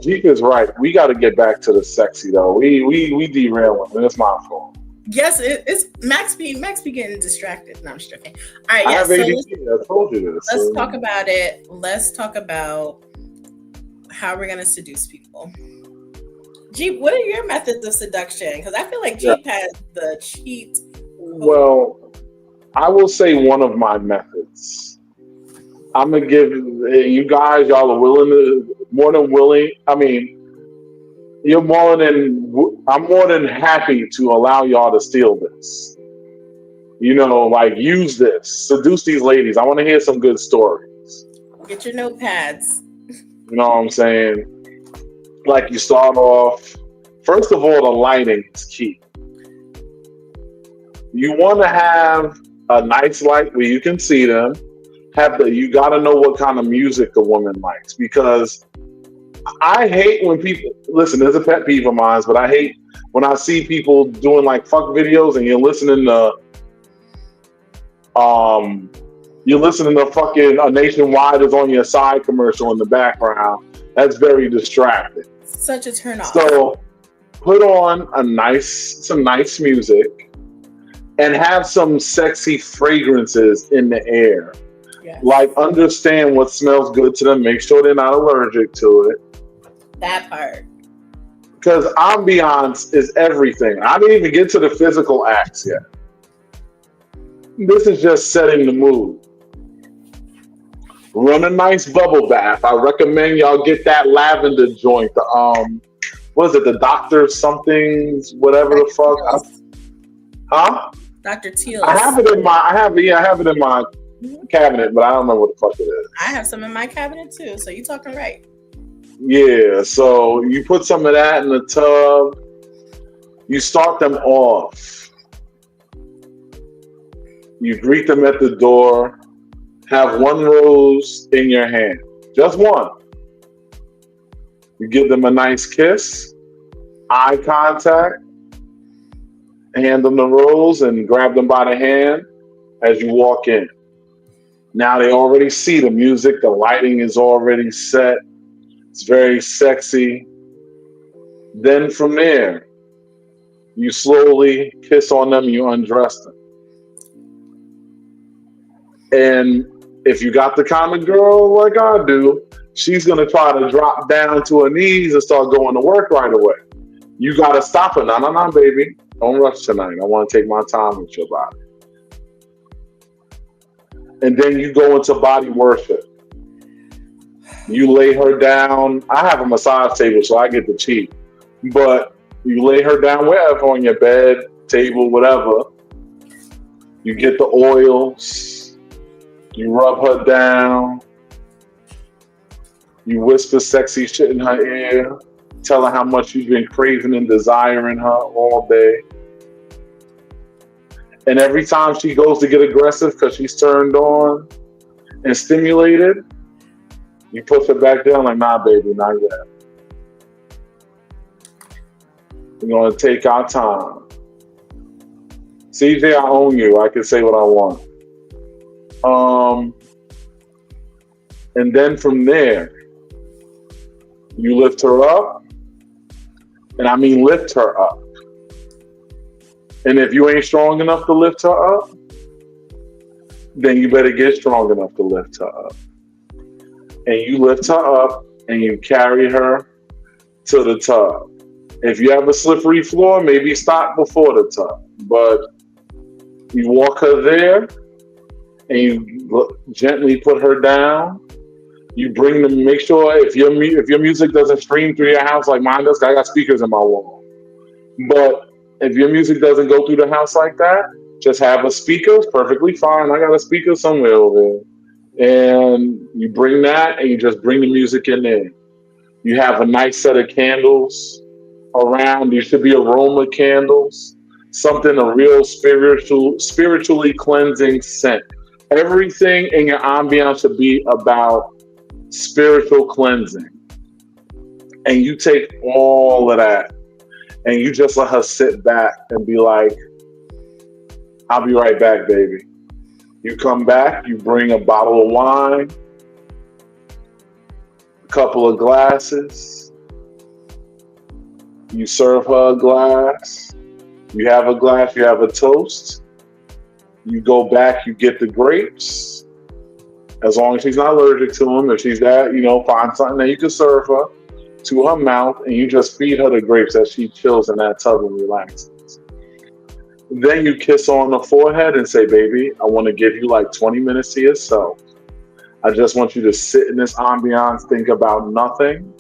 Jeep is right. We got to get back to the sexy though. We derailing, and it's my fault. Yes, it's Max be getting distracted. No, I'm just joking. All right, I have ADD. I told you this. Let's talk about it. Let's talk about how we're gonna seduce people. Jeep, what are your methods of seduction? Because I feel like Jeep has the cheat. Well, I will say one of my methods. I'm gonna give you guys. Y'all are more than willing. I mean, I'm more than happy to allow y'all to steal this. Use this, seduce these ladies. I want to hear some good stories. Get your notepads. You know what I'm saying? Like you start off. First of all, the lighting is key. You want to have a nice light where you can see them. You got to know what kind of music the woman likes, because I hate when people listen. There's a pet peeve of mine, but I hate when I see people doing like fuck videos and you're listening to fucking A Nationwide is on your side commercial in the background. That's very distracting. Such a turn off. So put on some nice music and have some sexy fragrances in the air. Yes. Like, understand what smells good to them. Make sure they're not allergic to it. That part. Because ambiance is everything. I didn't even get to the physical acts yet. This is just setting the mood. Run a nice bubble bath. I recommend y'all get that lavender joint. What is it? The Dr. somethings, whatever the fuck. Dr. Teal. I have it in my cabinet, but I don't remember what the fuck it is. I have some in my cabinet too, so you talking right. Yeah, so you put some of that in the tub. You start them off. You greet them at the door. Have one rose in your hand. Just one. You give them a nice kiss, eye contact, hand them the rose and grab them by the hand as you walk in. Now they already see the music, the lighting is already set. It's very sexy. Then from there, you slowly kiss on them, you undress them. And if you got the kind of girl like I do, she's going to try to drop down to her knees and start going to work right away. You got to stop her. No, baby. Don't rush tonight. I want to take my time with your body. And then you go into body worship. You lay her down. I have a massage table, so I get the cheap. But you lay her down wherever, on your bed, table, whatever. You get the oils, you rub her down, you whisper sexy shit in her ear, tell her how much you've been craving and desiring her all day. And every time she goes to get aggressive because she's turned on and stimulated, you push her back down like, nah, baby, not yet. We're going to take our time. CJ, I own you. I can say what I want. And then from there, you lift her up. And I mean lift her up. And if you ain't strong enough to lift her up, then you better get strong enough to lift her up. And you lift her up and you carry her to the tub. If you have a slippery floor, maybe stop before the tub. But you walk her there and you gently put her down. You bring them, make sure if your music doesn't stream through your house like mine does, I got speakers in my wall. But if your music doesn't go through the house like that, just have a speaker. It's perfectly fine. I got a speaker somewhere over there. And you bring that and you just bring the music in there. You have a nice set of candles around. There should be aroma candles. Something, a real spiritually cleansing scent. Everything in your ambiance should be about spiritual cleansing. And you take all of that and you just let her sit back and be like, I'll be right back, baby. You come back, you bring a bottle of wine, a couple of glasses, you serve her a glass, you have a glass, you have a toast, you go back, you get the grapes, as long as she's not allergic to them. If she's that, find something that you can serve her to her mouth, and you just feed her the grapes as she chills in that tub and relaxes. Then you kiss her on the forehead and say, baby, I want to give you like 20 minutes to yourself. I just want you to sit in this ambiance, think about nothing.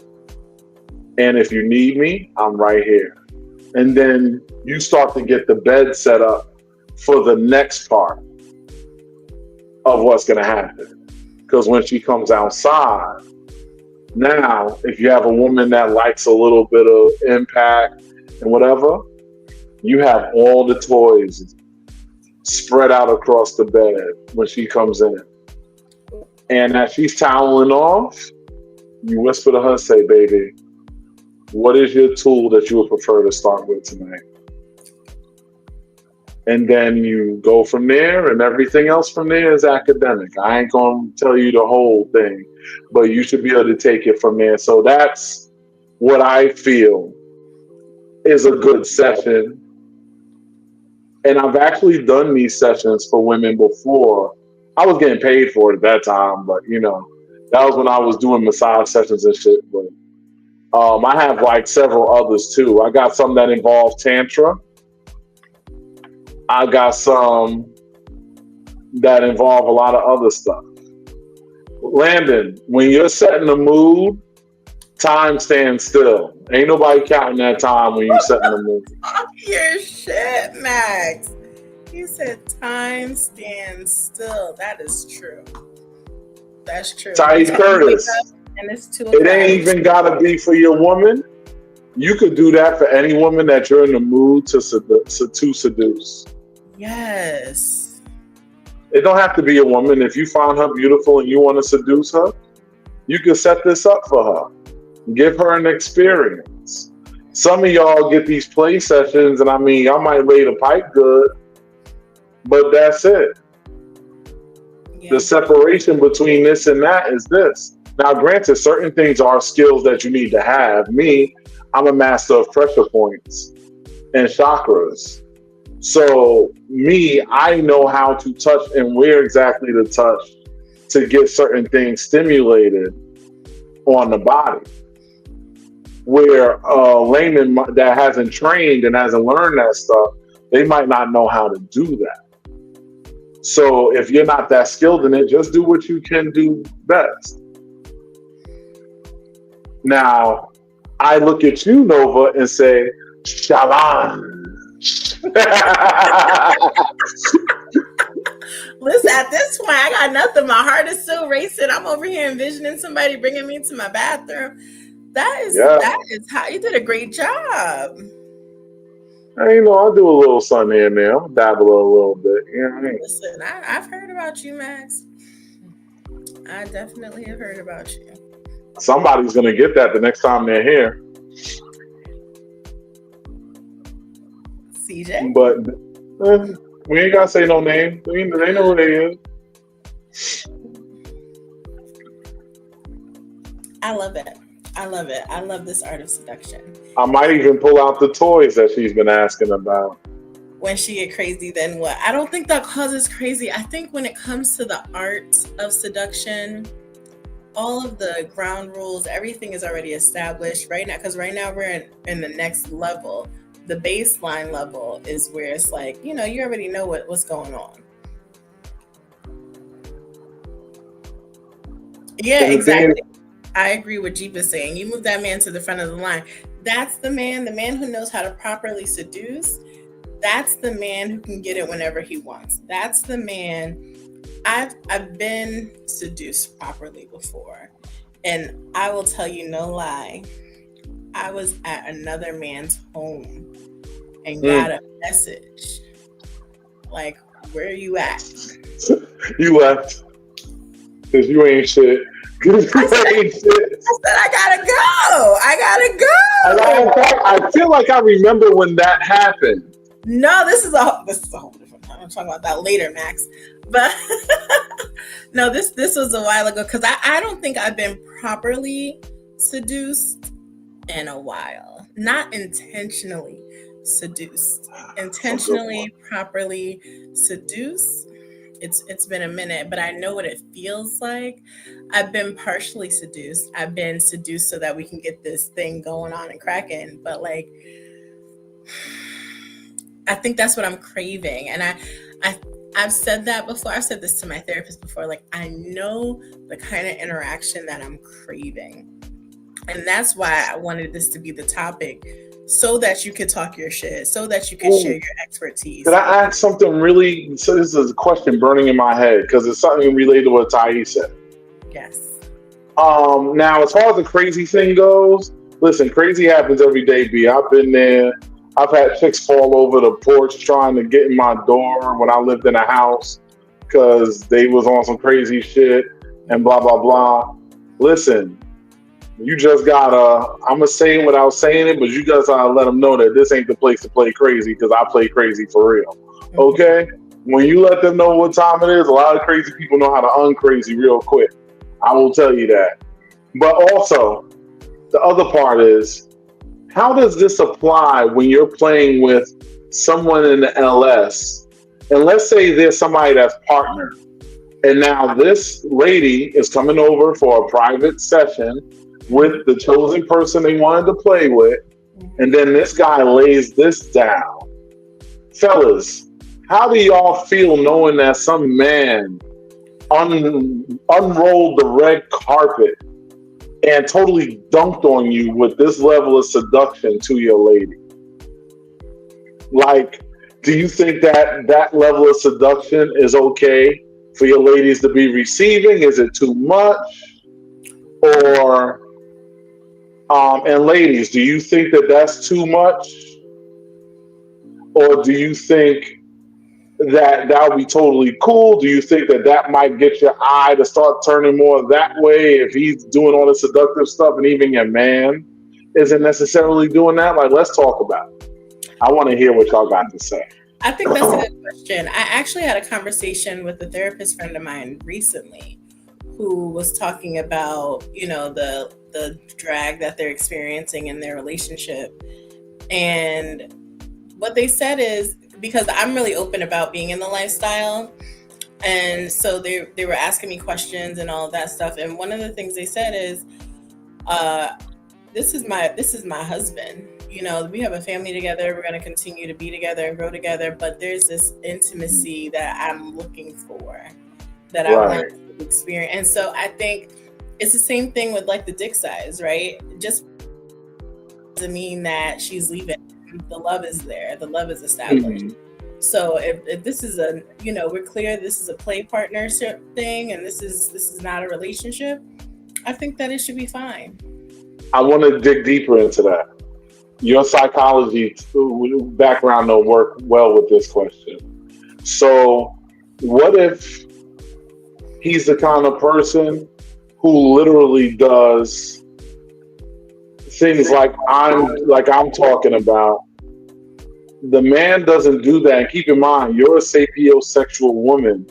And if you need me, I'm right here. And then you start to get the bed set up for the next part of what's going to happen. Because when she comes outside, now, if you have a woman that likes a little bit of impact and whatever, you have all the toys spread out across the bed when she comes in. And as she's toweling off, you whisper to her, say, baby, what is your tool that you would prefer to start with tonight? And then you go from there, and everything else from there is academic. I ain't going to tell you the whole thing, but you should be able to take it from there. So that's what I feel is a good session. And I've actually done these sessions for women before. I was getting paid for it at that time, but that was when I was doing massage sessions and shit. But I have like several others too. I got some that involve tantra. I got some that involve a lot of other stuff. Landon, when you're setting the mood, time stands still. Ain't nobody counting that time when you're setting the mood. Your shit, Max. You said time stands still. That is true. That's true. Thais Curtis. And it's 2 It ain't even gotta be for your woman. You could do that for any woman that you're in the mood to seduce. Yes. It don't have to be a woman. If you find her beautiful and you want to seduce her, you can set this up for her. Give her an experience. Some of y'all get these play sessions, and y'all might lay the pipe good, but that's it. Yeah. The separation between this and that is this. Now, granted, certain things are skills that you need to have. Me, I'm a master of pressure points and chakras. So I know how to touch and where exactly to touch to get certain things stimulated on the body. Where a layman that hasn't trained and hasn't learned that stuff, they might not know how to do that. So if you're not that skilled in it, just do what you can do best. Now, I look at you, Nova, and say, Shalom. Listen, at this point, I got nothing. My heart is still racing. I'm over here envisioning somebody bringing me to my bathroom. That is how you did a great job. And, you know, I'll do a little something here and there. I'll dabble a little bit. You know what I mean? Listen, I've heard about you, Max. I definitely have heard about you. Somebody's gonna get that the next time they're here. CJ? But we ain't gotta say no name. They know who they is. I love it. I love it. I love this art of seduction. I might even pull out the toys that she's been asking about. When she get crazy, then what? I don't think that causes crazy. I think when it comes to the art of seduction, all of the ground rules, everything is already established right now. Because right now we're in the next level. The baseline level is where it's like, you know, you already know what's going on. Yeah, exactly. I agree with Jeep is saying. You move that man to the front of the line. That's the man who knows how to properly seduce. That's the man who can get it whenever he wants. That's the man. I've been seduced properly before. And I will tell you no lie. I was at another man's home and got a message. Like, where are you at? You left. Because you ain't shit. I said, I gotta go. I feel like I remember when that happened. No, this is a whole different time. I'm talking about that later, Max. But no, this was a while ago because I don't think I've been properly seduced in a while. Not intentionally seduced. Intentionally, properly seduced. It's been a minute, but I know what it feels like. I've been partially seduced. I've been seduced so that we can get this thing going on and cracking. But like, I think that's what I'm craving. And I've said that before. I've said this to my therapist before. Like, I know the kind of interaction that I'm craving. And that's why I wanted this to be the topic, so that you could talk your shit, so that you could share your expertise. Did I ask something really? So this is a question burning in my head because it's something related to what Tai said. Yes. Now, as far as the crazy thing goes, listen, crazy happens every day, B. I've been there. I've had chicks fall over the porch trying to get in my door when I lived in a house because they was on some crazy shit and blah, blah, blah. Listen, you just gotta, I'm going to say it without saying it, but you just gotta let them know that this ain't the place to play crazy because I play crazy for real. Okay? When you let them know what time it is, a lot of crazy people know how to uncrazy real quick. I will tell you that. But also, the other part is, how does this apply when you're playing with someone in the LS? And let's say there's somebody that's partnered. And now this lady is coming over for a private session with the chosen person they wanted to play with. And then this guy lays this down. Fellas, how do y'all feel knowing that some man unrolled the red carpet and totally dunked on you with this level of seduction to your lady? Like, do you think that level of seduction is okay for your ladies to be receiving? Is it too much? Or, and ladies, do you think that that's too much? Or do you think that would be totally cool? Do you think that might get your eye to start turning more that way if he's doing all the seductive stuff and even your man isn't necessarily doing that? Like, let's talk about it. I want to hear what y'all got to say. I think that's a good question. I actually had a conversation with a therapist friend of mine recently who was talking about, you know, the drag that they're experiencing in their relationship. And what they said is, because I'm really open about being in the lifestyle, and so they were asking me questions and all of that stuff. And one of the things they said is, this is my husband. You know, we have a family together. We're going to continue to be together and grow together. But there's this intimacy that I'm looking for, that I want to experience. And so I think it's the same thing with like the dick size, right? Just doesn't mean that she's leaving. The love is there. The love is established. So if this is a, we're clear this is a play partnership thing, and this is not a relationship, I think that it should be fine. I want to dig deeper into that. Your psychology background don't work well with this question. So, what if he's the kind of person who literally does things like I'm talking about? The man doesn't do that. And keep in mind, you're a sapiosexual woman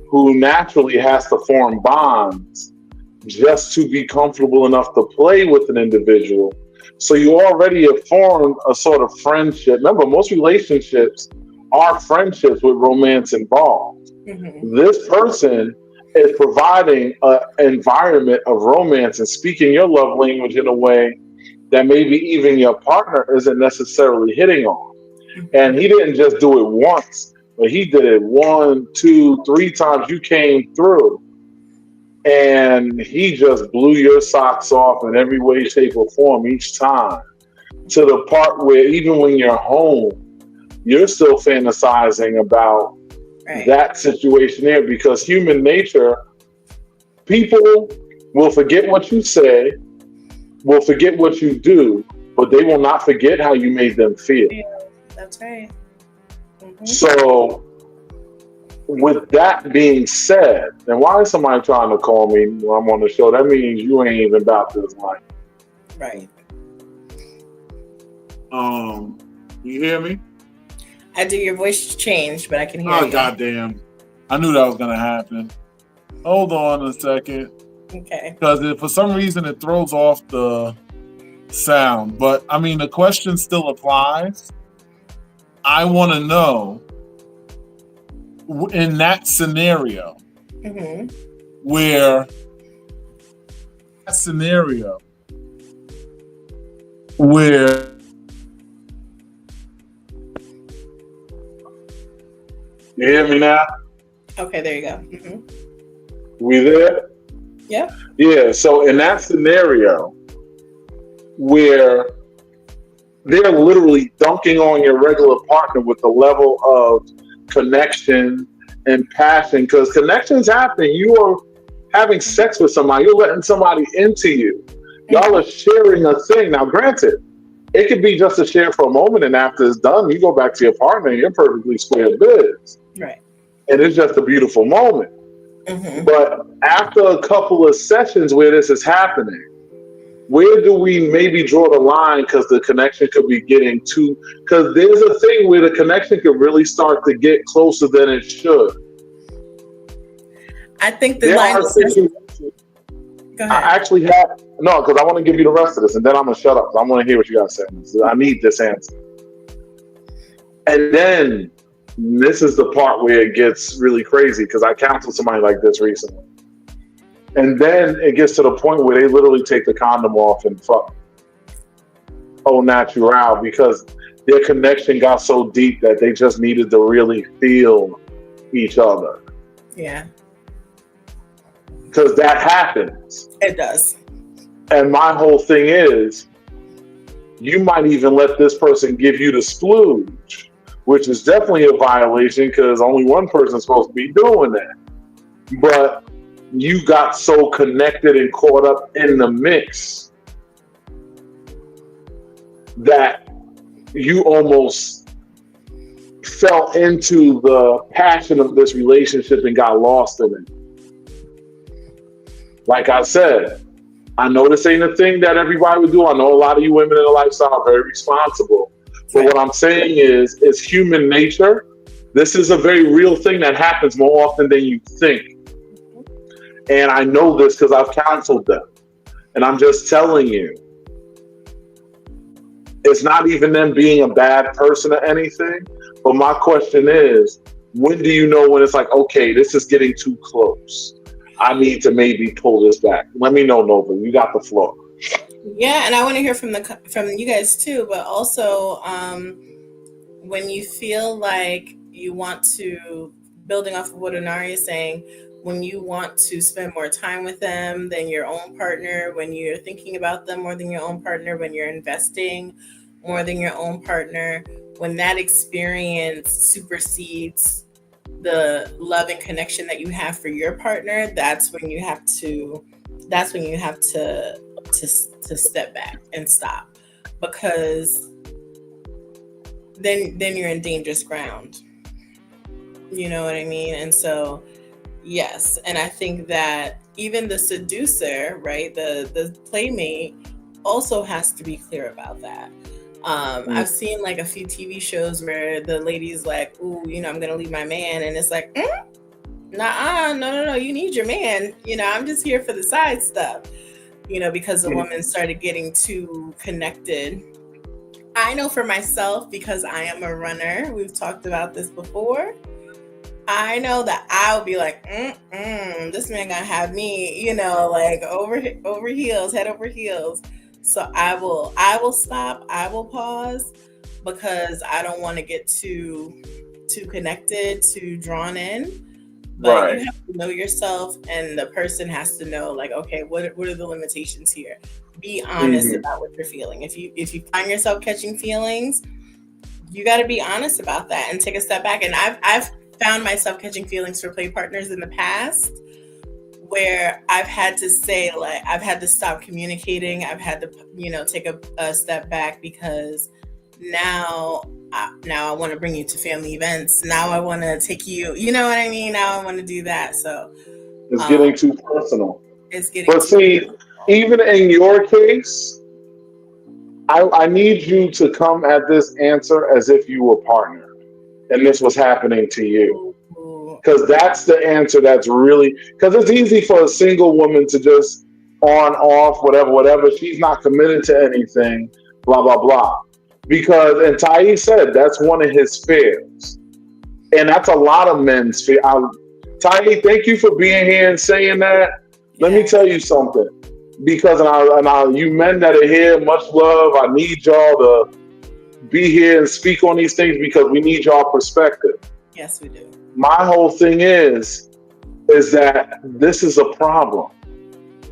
who naturally has to form bonds just to be comfortable enough to play with an individual. So you already have formed a sort of friendship. Remember, most relationships are friendships with romance involved. Hmm. This person is providing an environment of romance and speaking your love language in a way that maybe even your partner isn't necessarily hitting on. And he didn't just do it once, but he did it one, two, three times. You came through and he just blew your socks off in every way, shape, or form each time. To the part where even when you're home, you're still fantasizing about Right. that situation there because human nature, people will forget what you say, will forget what you do, but they will not forget how you made them feel. Yeah, that's right. Hmm. So, with that being said, then why is somebody trying to call me when I'm on the show? That means you ain't even about this life. Right. Um, you hear me? I do. Your voice changed, but I can hear Oh you. goddamn! I knew that was gonna happen. Hold on a second, Okay. because for some reason it throws off the sound. But I mean, the question still applies. I want to know in that scenario Hmm. where that scenario where you hear me now? Okay, there you go. Hmm. We there? Yep. Yeah. So in that scenario where they're literally dunking on your regular partner with the level of connection and passion, because connections happen. You are having sex with somebody, you're letting somebody into you. Y'all Hmm. are sharing a thing. Now, granted, it could be just a share for a moment, and after it's done, you go back to your partner and you're perfectly square biz. Right. And it's just a beautiful moment. Hmm. But after a couple of sessions where this is happening, where do we maybe draw the line because the connection could be getting too, because there's a thing where the connection could really start to get closer than it should. I think the There line are is just. situations. Go I ahead. actually have no, because I want to give you the rest of this, and then I'm gonna shut up. I want to hear what you guys say. I need this answer. And then this is the part where it gets really crazy because I counseled somebody like this recently. And then it gets to the point where they literally take the condom off and fuck au natural because their connection got so deep that they just needed to really feel each other. Yeah, Because that happens. it does. And my whole thing is, you might even let this person give you the splooge, which is definitely a violation because only one person's supposed to be doing that. But you got so connected and caught up in the mix that you almost fell into the passion of this relationship and got lost in it. Like I said, I know this ain't a thing that everybody would do. I know a lot of you women in the lifestyle are very responsible. But what I'm saying is, it's human nature. This is a very real thing that happens more often than you think. And I know this because I've counseled them. And I'm just telling you, it's not even them being a bad person or anything. But my question is, when do you know when it's like, okay, this is getting too close? I need to maybe pull this back. Let me know, Nova. You got the floor. Yeah, and I want to hear from you guys too, but also when you feel like you want to, building off of what Onari is saying, when you want to spend more time with them than your own partner, when you're thinking about them more than your own partner, when you're investing more than your own partner, when that experience supersedes the love and connection that you have for your partner, that's when you have to step back and stop, because then you're in dangerous ground. You know what I mean? And so, yes, and I think that even the seducer, right, the playmate, also has to be clear about that. I've seen like a few TV shows where the lady's like, "Ooh, I'm gonna leave my man," and it's like, "Nah, no, you need your man. I'm just here for the side stuff." Because the woman started getting too connected. I know for myself, because I am a runner, we've talked about this before, I know that I would be like, this man gonna have me, like over heels, head over heels. So I will stop, I will pause, because I don't want to get too connected, too drawn in. But you have to know yourself, and the person has to know, like, okay, what are the limitations here? Be honest about what you're feeling. If you find yourself catching feelings, you got to be honest about that and take a step back. And I've found myself catching feelings for play partners in the past, where I've had to say, like, I've had to stop communicating. I've had to, take a step back, because now I want to bring you to family events. Now I want to take you, you know what I mean? Now I want to do that. So it's getting too personal. But see, even in your case, I need you to come at this answer as if you were partnered and this was happening to you. Because that's the answer that's really, because it's easy for a single woman to just on, off, whatever. She's not committed to anything, blah, blah, blah. Because, and Tai said, that's one of his fears. And that's a lot of men's fear. Tai, thank you for being here and saying that. Let me tell you something. Because, you men that are here, much love. I need y'all to be here and speak on these things, because we need y'all perspective. Yes, we do. My whole thing is that this is a problem.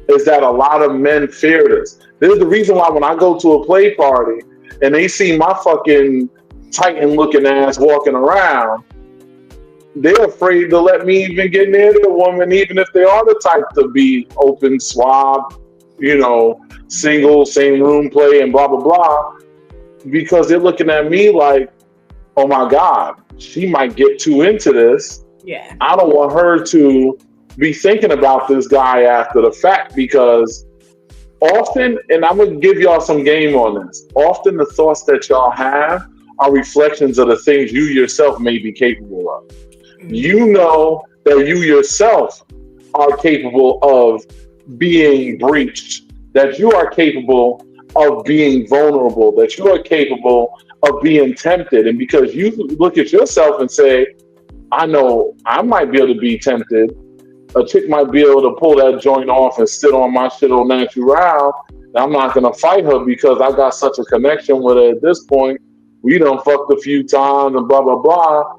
Is that a lot of men fear this. This is the reason why when I go to a play party and they see my fucking Titan looking ass walking around, they're afraid to let me even get near the woman, even if they are the type to be open, swab, single, same room play, and blah, blah, blah. Because they're looking at me like, oh my God, she might get too into this. Yeah. I don't want her to be thinking about this guy after the fact, because often, and I'm going to give y'all some game on this, often the thoughts that y'all have are reflections of the things you yourself may be capable of. You know that you yourself are capable of being breached, that you are capable of being vulnerable, that you are capable of being tempted. And because you look at yourself and say, I know I might be able to be tempted. A chick might be able to pull that joint off and sit on my shit on natural. I'm not going to fight her because I got such a connection with her at this point. We done fucked a few times and blah, blah, blah.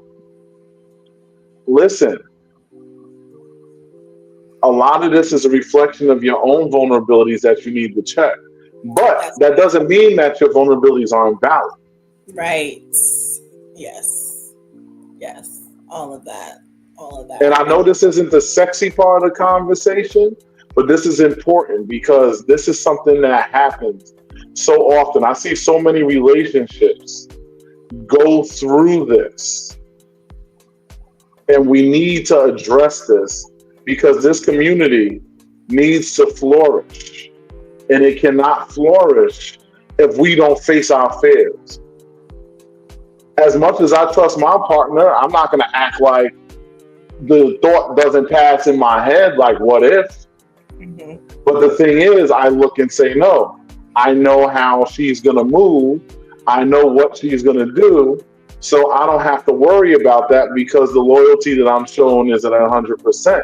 Listen, a lot of this is a reflection of your own vulnerabilities that you need to check. But that doesn't mean that your vulnerabilities aren't valid. Right. Yes. All of that. And I know this isn't the sexy part of the conversation, but this is important, because this is something that happens so often. I see so many relationships go through this. And we need to address this, because this community needs to flourish. And it cannot flourish if we don't face our fears. As much as I trust my partner, I'm not going to act like the thought doesn't pass in my head, like, what if? Mm-hmm. But the thing is, I look and say, no, I know how she's going to move. I know what she's going to do. So I don't have to worry about that, because the loyalty that I'm showing is at 100%.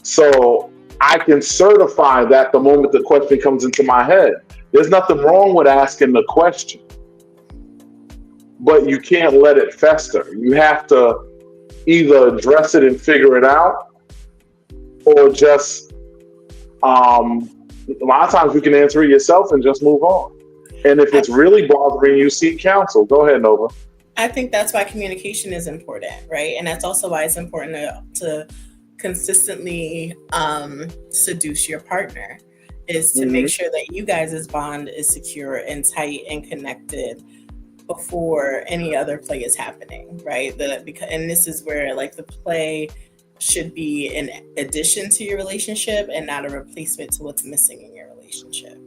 So I can certify that the moment the question comes into my head. There's nothing wrong with asking the question, but you can't let it fester. You have to either address it and figure it out, or just a lot of times you can answer it yourself and just move on. And if it's really bothering you, seek counsel. Go ahead, Nova. I think that's why communication is important, right? And that's also why it's important to consistently seduce your partner, is to make Mm-hmm. sure that you guys' bond is secure and tight and connected before any other play is happening, right? And this is where like the play should be an addition to your relationship and not a replacement to what's missing in your relationship.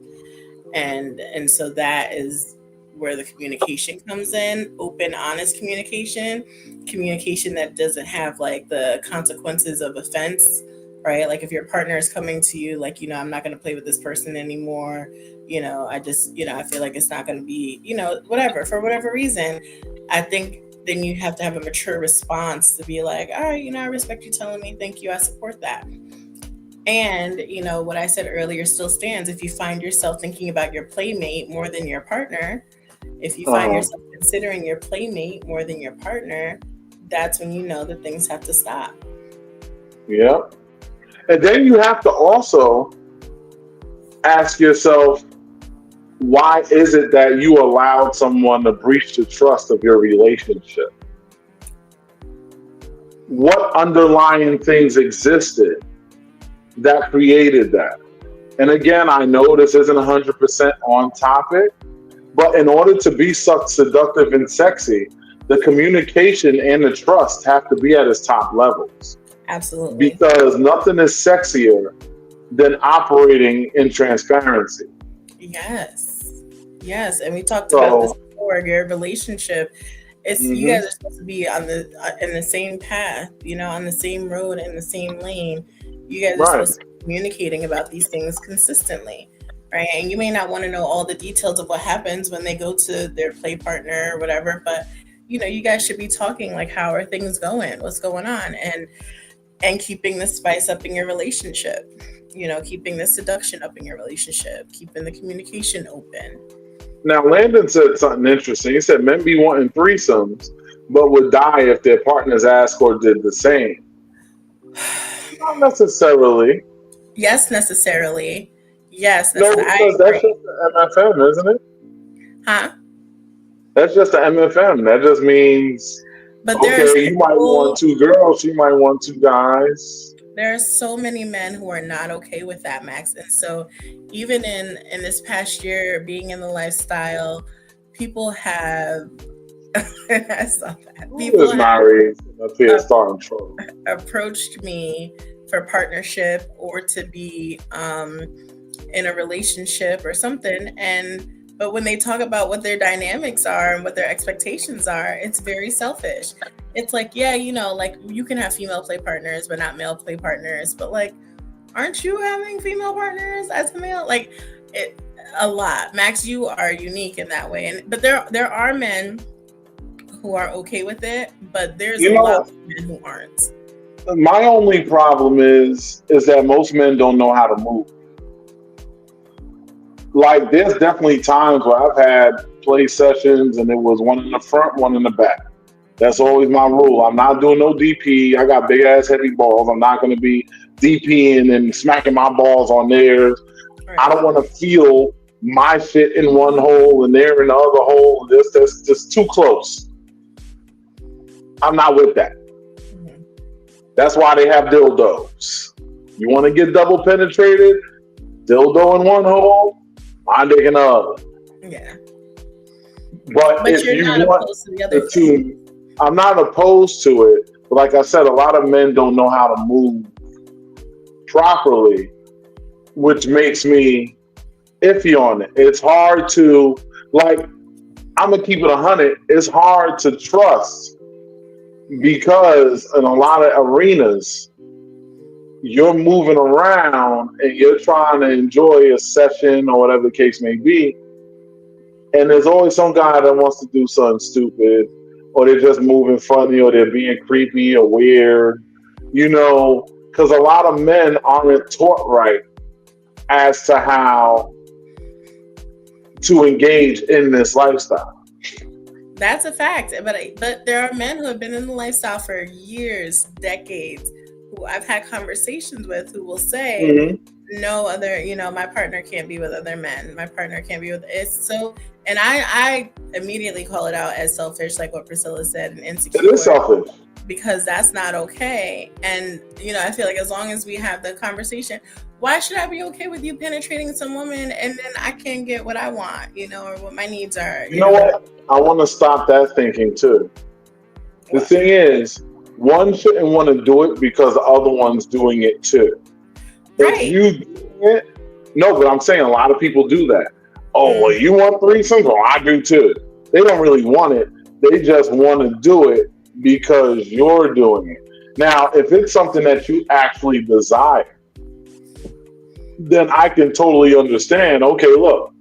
And so that is where the communication comes in. Open, honest communication that doesn't have like the consequences of offense, right? Like if your partner is coming to you like, I'm not going to play with this person anymore, I just, I feel like it's not going to be, whatever, for whatever reason, I think then you have to have a mature response to be like, all right, I respect you telling me, thank you, I support that. And, what I said earlier still stands. If you find yourself thinking about your playmate more than your partner, if you find yourself considering your playmate more than your partner, that's when you know that things have to stop. Yeah. And then you have to also ask yourself, why is it that you allowed someone to breach the trust of your relationship? What underlying things existed that created that? And again, I know this isn't 100% on topic, but in order to be seductive and sexy, the communication and the trust have to be at its top levels. Absolutely. Because nothing is sexier than operating in transparency. Yes. And we talked about this before. Your relationship, you guys are supposed to be on in the same path, on the same road, in the same lane. You guys are supposed to be communicating about these things consistently, right? And you may not want to know all the details of what happens when they go to their play partner or whatever, but you guys should be talking like, how are things going? What's going on? And keeping the spice up in your relationship, keeping the seduction up in your relationship, keeping the communication open. Now, Landon said something interesting. He said men be wanting threesomes, but would die if their partners asked or did the same. Not necessarily. Yes, necessarily. Yes, no, because that's just the MFM, isn't it? Huh? That's just the MFM. That just means, but okay, you might want two girls, you might want two guys. There are so many men who are not okay with that, Max. And so even in this past year, being in the lifestyle, people have I saw that. People have approached me for partnership or to be in a relationship or something. But when they talk about what their dynamics are and what their expectations are, it's very selfish. It's like, yeah, like you can have female play partners, but not male play partners. But like, aren't you having female partners as a male? Like, a lot. Max, you are unique in that way. But there are men who are okay with it, but there's a lot of men who aren't. My only problem is that most men don't know how to move. Like, there's definitely times where I've had play sessions and it was one in the front, one in the back. That's always my rule. I'm not doing no DP. I got big ass heavy balls. I'm not going to be DPing and smacking my balls on theirs. Right. I don't want to feel my shit in one hole and they're in the other hole. That's just too close. I'm not with that. Mm-hmm. That's why they have dildos. You want to get double penetrated? Dildo in one hole, my dick in the other. Yeah. But if you're not opposed to the other thing. I'm not opposed to it. But like I said, a lot of men don't know how to move properly, which makes me iffy on it. It's hard to, like, I'm going to keep it 100. It's hard to trust because in a lot of arenas, you're moving around and you're trying to enjoy a session or whatever the case may be. And there's always some guy that wants to do something stupid, or they're just moving funny, or they're being creepy or weird, because a lot of men aren't taught right as to how to engage in this lifestyle. That's a fact. But there are men who have been in the lifestyle for years, decades, who I've had conversations with who will say, no other, my partner can't be with other men. My partner can't be with, it's so, and I immediately call it out as selfish, like what Priscilla said, and insecure. It is selfish. Because that's not okay. And, I feel like as long as we have the conversation, why should I be okay with you penetrating some woman and then I can't get what I want, or what my needs are? You know what? I want to stop that thinking too. The thing is, one shouldn't want to do it because the other one's doing it too. Right. If you do it, no, but I'm saying a lot of people do that. Oh, well, you want threesomes? Well, I do too. They don't really want it. They just want to do it because you're doing it. Now, if it's something that you actually desire, then I can totally understand. Okay, look,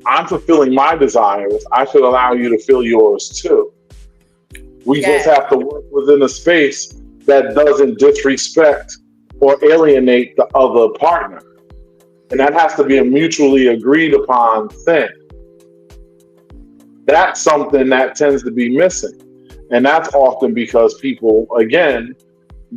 I'm fulfilling my desires. I should allow you to fill yours too. We just have to work within a space that doesn't disrespect or alienate the other partner. And that has to be a mutually agreed upon thing. That's something that tends to be missing. And that's often because people, again,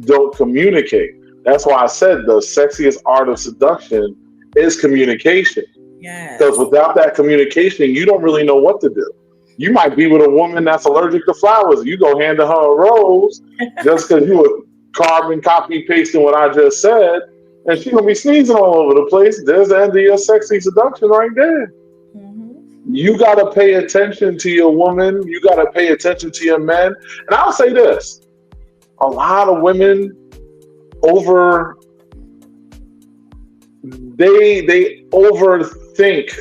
don't communicate. That's why I said the sexiest art of seduction is communication. Yes. Because without that communication, you don't really know what to do. You might be with a woman that's allergic to flowers. You go hand her a rose just because you were carbon copy pasting what I just said, and she's gonna be sneezing all over the place. There's the end of your sexy seduction right there. Mm-hmm. You gotta pay attention to your woman. You gotta pay attention to your men. And I'll say this: a lot of women they overthink.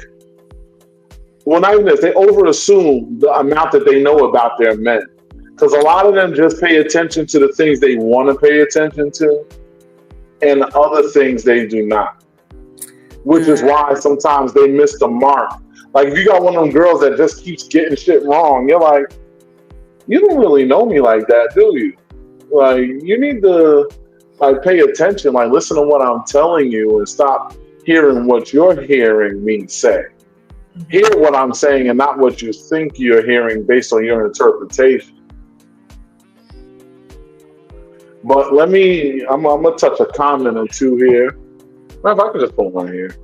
Well, not even this, they overassume the amount that they know about their men. Because a lot of them just pay attention to the things they want to pay attention to, and other things they do not. Which is why sometimes they miss the mark. Like if you got one of them girls that just keeps getting shit wrong, you're like, you don't really know me like that, do you? Like you need to pay attention, listen to what I'm telling you and stop hearing what you're hearing me say. Hear what I'm saying and not what you think you're hearing based on your interpretation. But I'm gonna touch a comment or two here. If I can just put one here.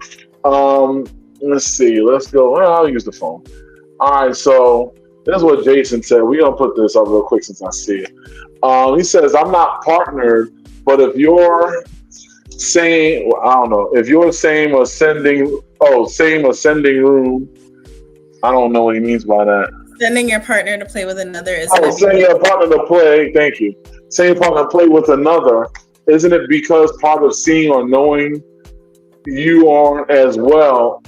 Let's see. Let's go. Well, I'll use the phone. All right. So this is what Jason said. We're gonna put this up real quick since I see it. He says, "I'm not partnered, but if you're saying, I don't know, if you're same ascending room, I don't know what he means by that. Sending your partner to play with another is sending your partner to play. Thank you. Sending your partner to play with another. Isn't it because part of seeing or knowing you are as well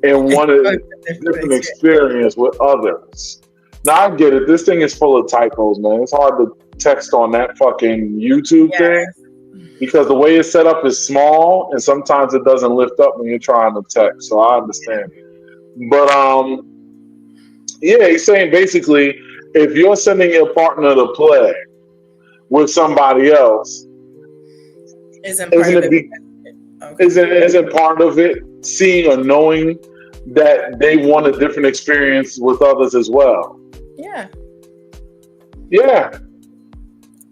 and want a different experience with others?" Now I get it. This thing is full of typos, man. It's hard to text on that fucking YouTube thing because the way it's set up is small and sometimes it doesn't lift up when you're trying to text. So I understand. But he's saying basically if you're sending your partner to play with somebody else, isn't part of it seeing or knowing that they want a different experience with others as well? Yeah.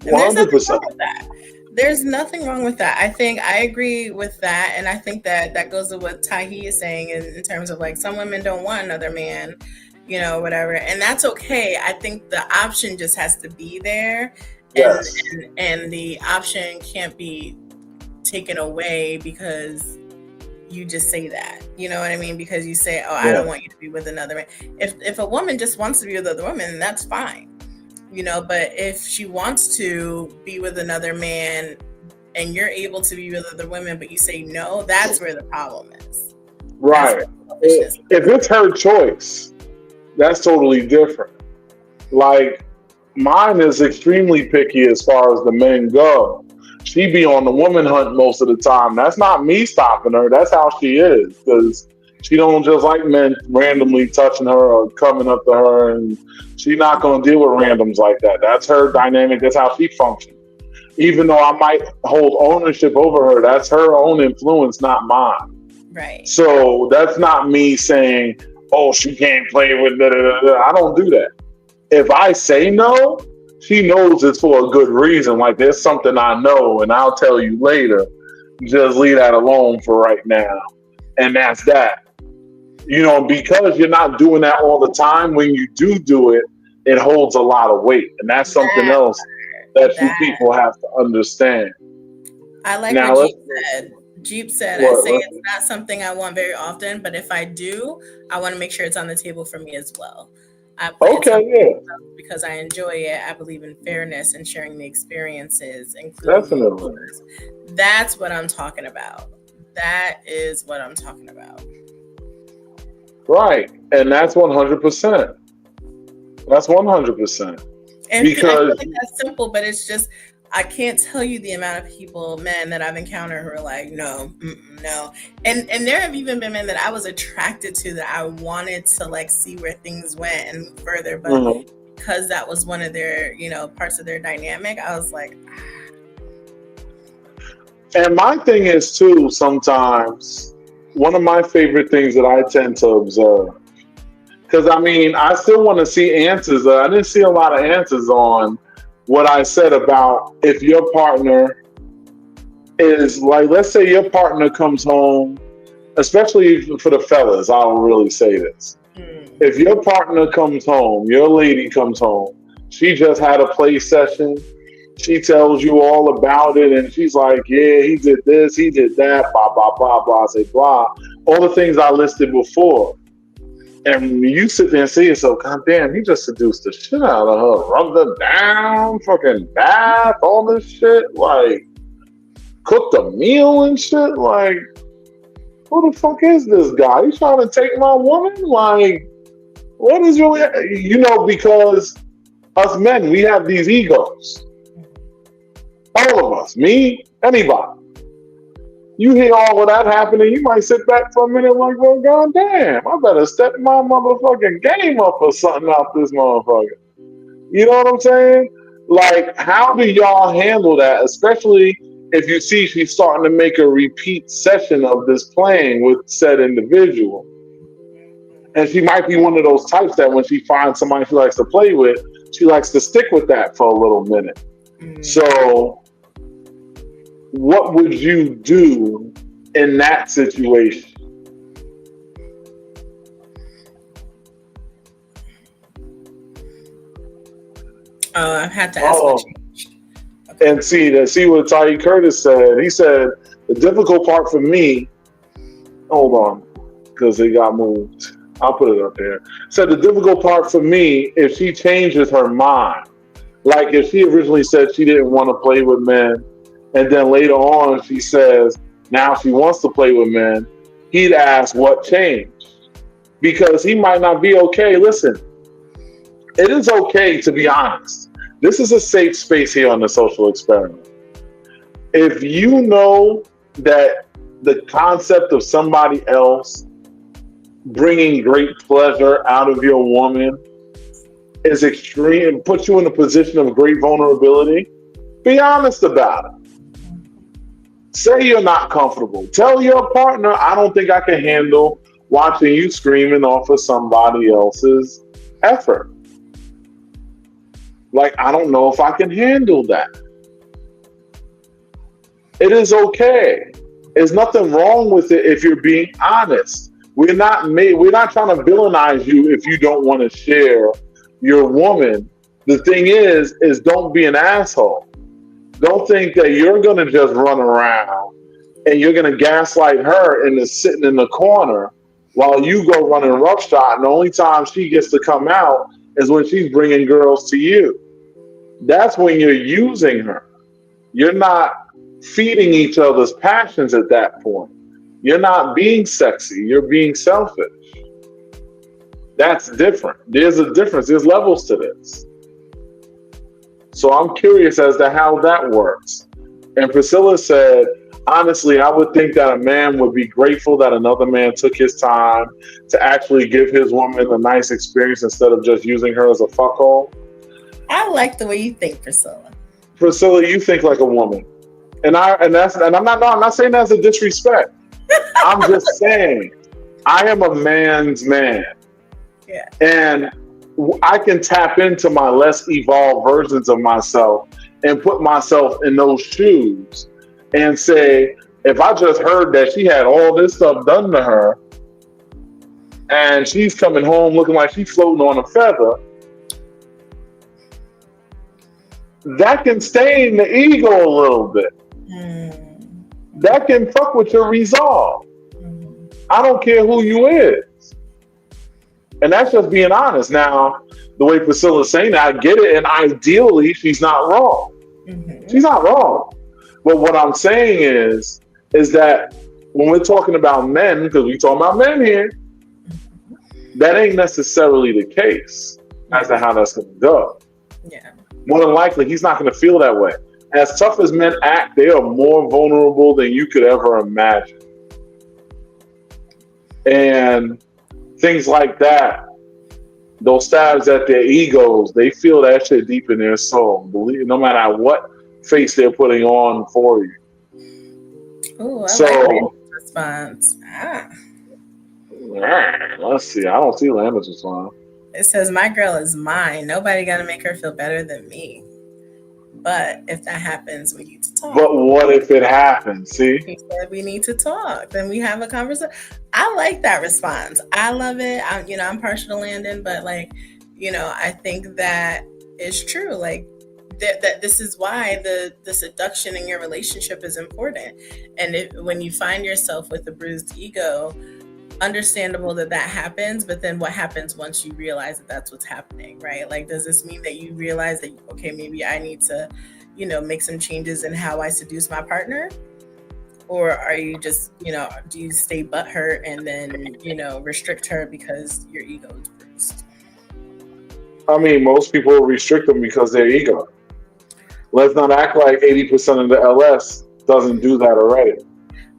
100%. There's nothing wrong with that. I think I agree with that. And I think that goes with what Tahi is saying in terms of some women don't want another man, whatever. And that's okay. I think the option just has to be there. Yes. And the option can't be taken away because you just say that. You know what I mean? Because you say, I don't want you to be with another man. If a woman just wants to be with other women, that's fine. But if she wants to be with another man and you're able to be with other women, but you say no, that's where the problem is. Right. If it's her choice, that's totally different. Mine is extremely picky as far as the men go. She be on the woman hunt most of the time. That's not me stopping her. That's how she is. Because she don't just like men randomly touching her or coming up to her, and she's not going to deal with randoms like that. That's her dynamic. That's how she functions. Even though I might hold ownership over her, that's her own influence, not mine. Right. So that's not me saying, she can't play with I don't do that. If I say no, she knows it's for a good reason. There's something I know, and I'll tell you later. just leave that alone for right now. And that's that. Because you're not doing that all the time, when you do it, it holds a lot of weight. And that's something That else that you that people have to understand. I like what Now, let's, Jeep said. Jeep said, I say what, it's not something I want very often, but if I do, I want to make sure it's on the table for me as well. It's okay, something yeah, because I enjoy it. I believe in fairness and sharing the experiences, including the definitely. emotions. That's what I'm talking about. That is what I'm talking about. Right. And that's 100%. That's 100%. And I feel Because, like that's simple, but it's just I can't tell you the amount of people, men, that I've encountered who are like, no, no, and there have even been men that I was attracted to that I wanted to like see where things went and move further, but mhm. because that was one of their, parts of their dynamic, I was like, And my thing is, too, sometimes, one of my favorite things that I tend to observe, because I mean, I still want to see answers. I didn't see a lot of answers on what I said about if your partner is like, let's say your partner comes home, especially for the fellas, I'll really say this. mm, If your partner comes home, your lady comes home, she just had a play session, she tells you all about it, and she's like, yeah, he did this, he did that, blah, blah, blah, blah, say blah. All the things I listed before. And you sit there and say to yourself, God damn, he just seduced the shit out of her, rubbed her down, fucking bath, all this shit, like cooked a meal and shit. Like, who the fuck is this guy? You trying to take my woman? Like, what is really, because us men, we have these egos. All of us, me, anybody. You hear all of that happening, you might sit back for a minute like, well, goddamn, I better step my motherfucking game up or something out this motherfucker. You know what I'm saying? Like, how do y'all handle that? Especially if you see she's starting to make a repeat session of this playing with said individual. And she might be one of those types that when she finds somebody she likes to play with, she likes to stick with that for a little minute. mm. So, what would you do in that situation? Oh, I've had to ask what Oh, changed. Okay. and see what Ty Curtis said. He said the difficult part for me. Hold on, because it got moved. I'll put it up there. Said the difficult part for me if she changes her mind. Like if she originally said she didn't want to play with men, and then later on she says now she wants to play with men. He'd ask what changed because he might not be okay. Listen, it is okay to be honest. This is a safe space here on the social experiment. If you know that the concept of somebody else bringing great pleasure out of your woman is extreme and puts you in a position of great vulnerability, be honest about it. Say you're not comfortable. Tell your partner, I don't think I can handle watching you screaming off of somebody else's effort. Like, I don't know if I can handle that. It is okay. There's nothing wrong with it if you're being honest. We're not trying to villainize you if you don't want to share your woman. The thing is don't be an asshole. Don't think that you're gonna just run around and you're gonna gaslight her into sitting in the corner while you go running roughshod. And the only time she gets to come out is when she's bringing girls to you. That's when you're using her. You're not feeding each other's passions at that point. You're not being sexy. You're being selfish. That's different. There's a difference. There's levels to this. So I'm curious as to how that works. And Priscilla said, honestly, I would think that a man would be grateful that another man took his time to actually give his woman a nice experience instead of just using her as a fuckhole. I like the way you think, Priscilla. Priscilla, you think like a woman. And I'm not saying that as a disrespect. I'm just saying I am a man's man. Yeah. And I can tap into my less evolved versions of myself and put myself in those shoes and say, If I just heard that she had all this stuff done to her and she's coming home looking like she's floating on a feather, that can stain the ego a little bit. That can fuck with your resolve. I don't care who you is. And that's just being honest. Now, the way Priscilla's saying that, I get it, and ideally she's not wrong. She's not wrong. But what I'm saying is that when we're talking about men, because we talking about men here, that ain't necessarily the case as to how that's going to go. Yeah. More than likely, he's not going to feel that way. As tough as men act, they are more vulnerable than you could ever imagine. And things like that, those stabs at their egos, they feel that shit deep in their soul. Believe, no matter what face they're putting on for you. Oh, I like Landon's response. Let's see. I don't see Landon's response. It says, "My girl is mine. Nobody got to make her feel better than me. But if that happens, we need to talk." But what if it happens? See? He said we need to talk. Then we have a conversation. I like that response. I love it. I'm partial to Landon, but I think that is true. Like that this is why the seduction in your relationship is important. And when you find yourself with a bruised ego, understandable that happens, but then what happens once you realize that that's what's happening, right? Like, does this mean that you realize that, okay, maybe I need to, make some changes in how I seduce my partner? Or are you just, do you stay butthurt and then, restrict her because your ego is bruised? I mean, most people restrict them because their ego. Let's not act like 80% of the LS doesn't do that already.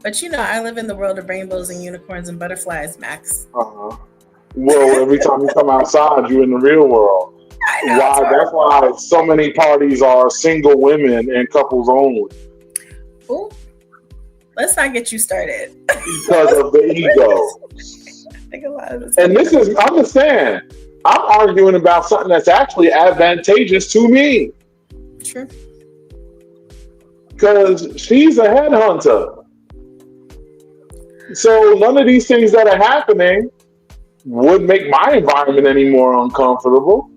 But I live in the world of rainbows and unicorns and butterflies, Max. Well, every time you come outside, you're in the real world. I know. That's why so many parties are single women and couples only. Ooh, let's not get you started. Because of the ego. I think a lot of this. And understand, I'm arguing about something that's actually advantageous to me. True. Because she's a headhunter. So none of these things that are happening would make my environment any more uncomfortable.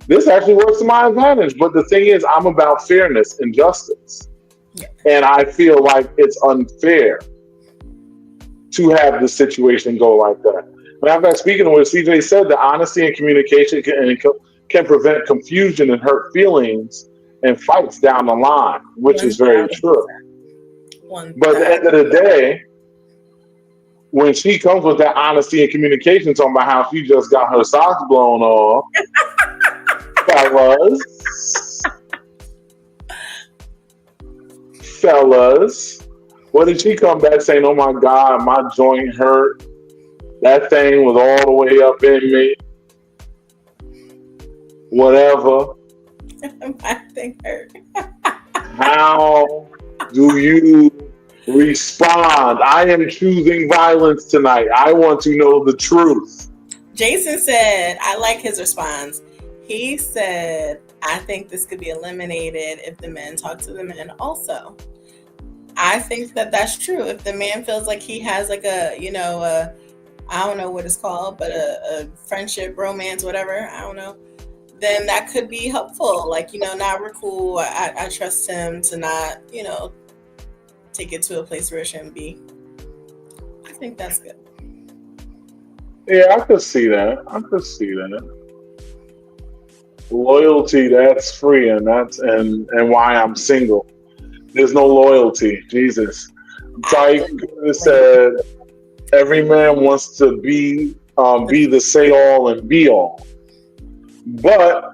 This actually works to my advantage. But the thing is, I'm about fairness and justice. Yeah. And I feel like it's unfair to have the situation go like that. Matter of fact, speaking of what CJ said, the honesty and communication can prevent confusion and hurt feelings and fights down the line, which is very true. But at the end of the day, when she comes with that honesty and communication, talking about how she just got her socks blown off, fellas, what did she come back saying? "Oh my God, my joint hurt. That thing was all the way up in me. Whatever." My thing hurt. How do you respond? I am choosing violence tonight. I want to know the truth. Jason said, I like his response. He said, I think this could be eliminated if the men talk to the men also. I think that that's true. If the man feels like he has like I don't know what it's called, but a friendship, romance, whatever, I don't know, then that could be helpful. Like, now we're cool. I trust him to not, take it to a place where it shouldn't be. I think that's good. Yeah, I could see that. Loyalty, that's free, and that's and why I'm single. There's no loyalty. Jesus. Tyke said every man wants to be the say all and be all. But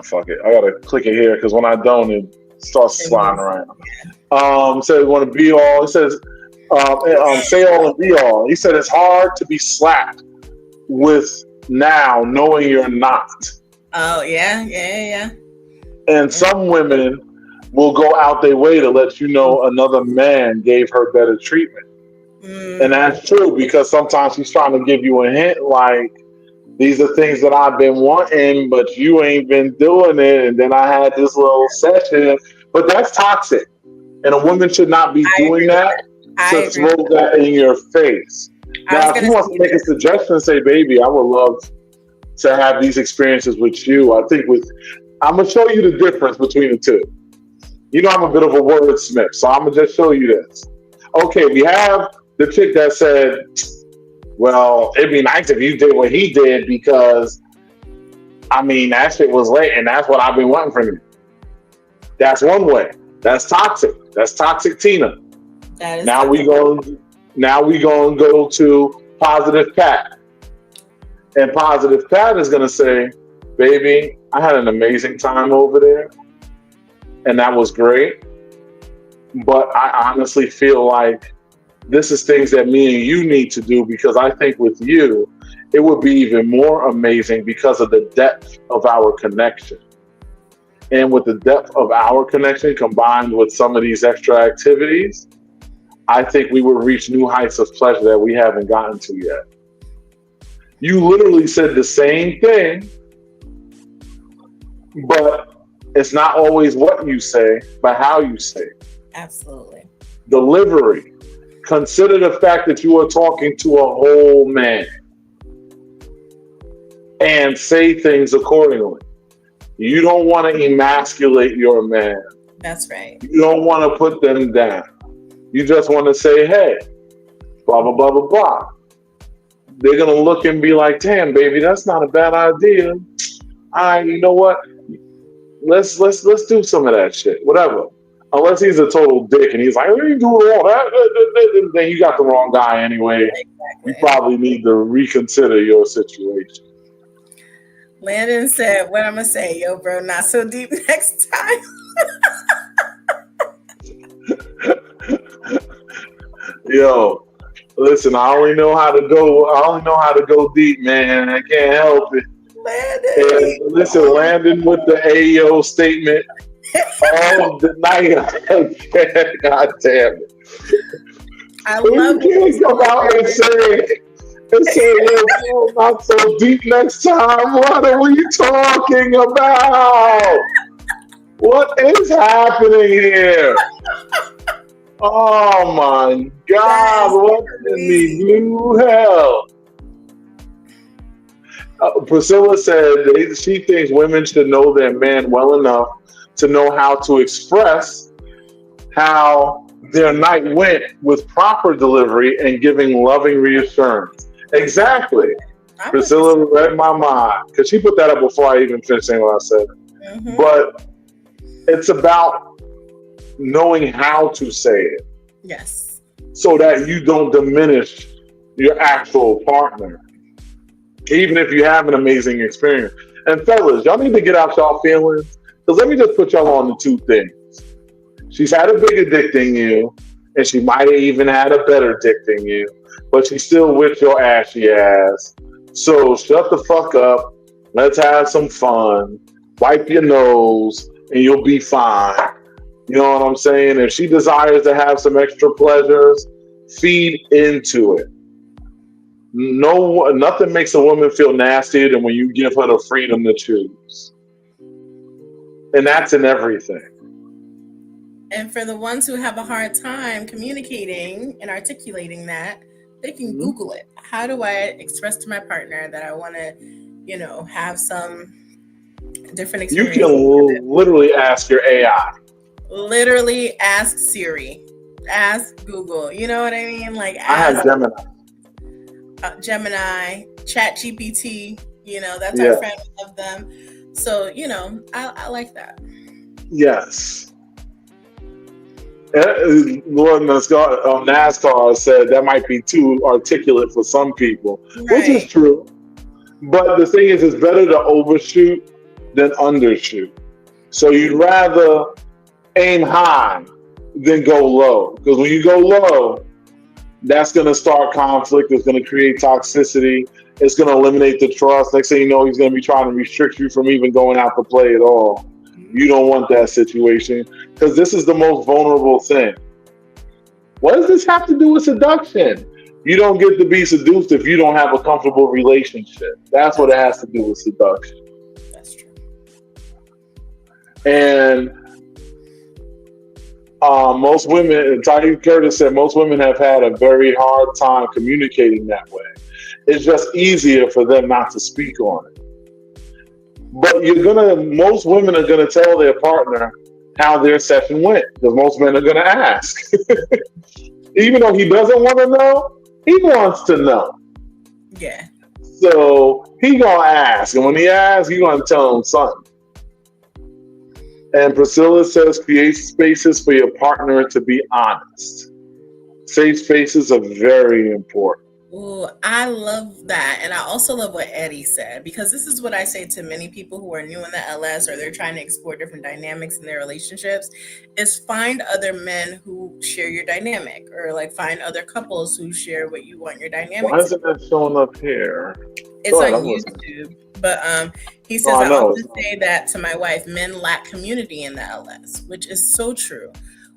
fuck it. I gotta click it here because when I don't, it starts sliding around. Says want to be all. It says say all and be all. He said it's hard to be slapped with now knowing you're not. Oh yeah. And some women will go out their way to let you know another man gave her better treatment. And that's true because sometimes he's trying to give you a hint like, these are things that I've been wanting, but you ain't been doing it. And then I had this little session, but that's toxic. And a woman should not be I doing agree with that I to agree throw with that in your face. I was Now, if gonna you want to say make a this. suggestion and say, baby, I would love to have these experiences with you, I'm going to show you the difference between the two. You know, I'm a bit of a wordsmith, so I'm going to just show you this. Okay, we have the chick that said, well, it'd be nice if you did what he did because, I mean, that shit was late and that's what I've been wanting from you. That's one way. That's toxic. That's toxic Tina. That is Now toxic. we gonna go to positive Pat. And positive Pat is gonna say, baby, I had an amazing time over there and that was great. But I honestly feel like this is things that me and you need to do because I think with you, it would be even more amazing because of the depth of our connection. And with the depth of our connection combined with some of these extra activities, I think we will reach new heights of pleasure that we haven't gotten to yet. You literally said the same thing, but it's not always what you say, but how you say it. Absolutely. Delivery. Consider the fact that you are talking to a whole man and say things accordingly. You don't want to emasculate your man. That's right. You don't want to put them down. You just want to say, hey, blah, blah, blah, blah, blah. They're going to look and be like, damn, baby, that's not a bad idea. All right, you know what? Let's do some of that shit, whatever. Unless he's a total dick and he's like, what are you doing wrong? Then you got the wrong guy anyway. Exactly. You probably need to reconsider your situation. Landon said, what I'm going to say, yo, bro, not so deep next time. Yo, listen, I only know how to go deep, man. I can't help it. Landon. And listen, Landon with the AO statement all the night. God damn it. I love You can't come out and say, yo, not so deep next time. What are we talking about? What is happening here? Oh my God, what in the blue hell? Priscilla said she thinks women should know their man well enough to know how to express how their night went with proper delivery and giving loving reassurance. Exactly. Priscilla read my mind because she put that up before I even finished saying what I said. Mm-hmm. But it's about knowing how to say it. Yes. So that you don't diminish your actual partner, even if you have an amazing experience. And fellas, y'all need to get out y'all feelings. Because let me just put y'all on the two things. She's had a bigger dick than you, and she might have even had a better dick than you, but she's still with your ashy ass. So shut the fuck up. Let's have some fun. Wipe your nose, and you'll be fine. You know what I'm saying? If she desires to have some extra pleasures, feed into it. Nothing makes a woman feel nastier than when you give her the freedom to choose. And that's in everything. And for the ones who have a hard time communicating and articulating that, they can Google it. How do I express to my partner that I want to, have some different experience? You can literally ask your AI. Literally ask Siri. Ask Google. You know what I mean? Like I have Gemini. Gemini, ChatGPT, that's our friend. We love them. So, I like that. Yes. Lord NASCAR said that might be too articulate for some people, which is true. But the thing is, it's better to overshoot than undershoot. So you'd rather aim high than go low. Because when you go low, that's going to start conflict. It's going to create toxicity. It's going to eliminate the trust. Next thing you know, he's going to be trying to restrict you from even going out to play at all. You don't want that situation because this is the most vulnerable thing. What does this have to do with seduction? You don't get to be seduced if you don't have a comfortable relationship. That's what it has to do with seduction. That's true. And Most women, Tyree Curtis said, most women have had a very hard time communicating that way. It's just easier for them not to speak on it. But most women are gonna tell their partner how their session went because most men are gonna ask. Even though he doesn't want to know, he wants to know. Yeah. So he gonna ask, and when he asks, you gonna tell him something. And Priscilla says, create spaces for your partner to be honest. Safe spaces are very important. Ooh, I love that. And I also love what Eddie said, because this is what I say to many people who are new in the LS or they're trying to explore different dynamics in their relationships is find other men who share your dynamic, or like find other couples who share what you want your dynamic Why to isn't be. that showing up here? It's Go ahead, on I'm listening. YouTube. But he says, No, I I know. often say that to my wife, men lack community in the LS, which is so true,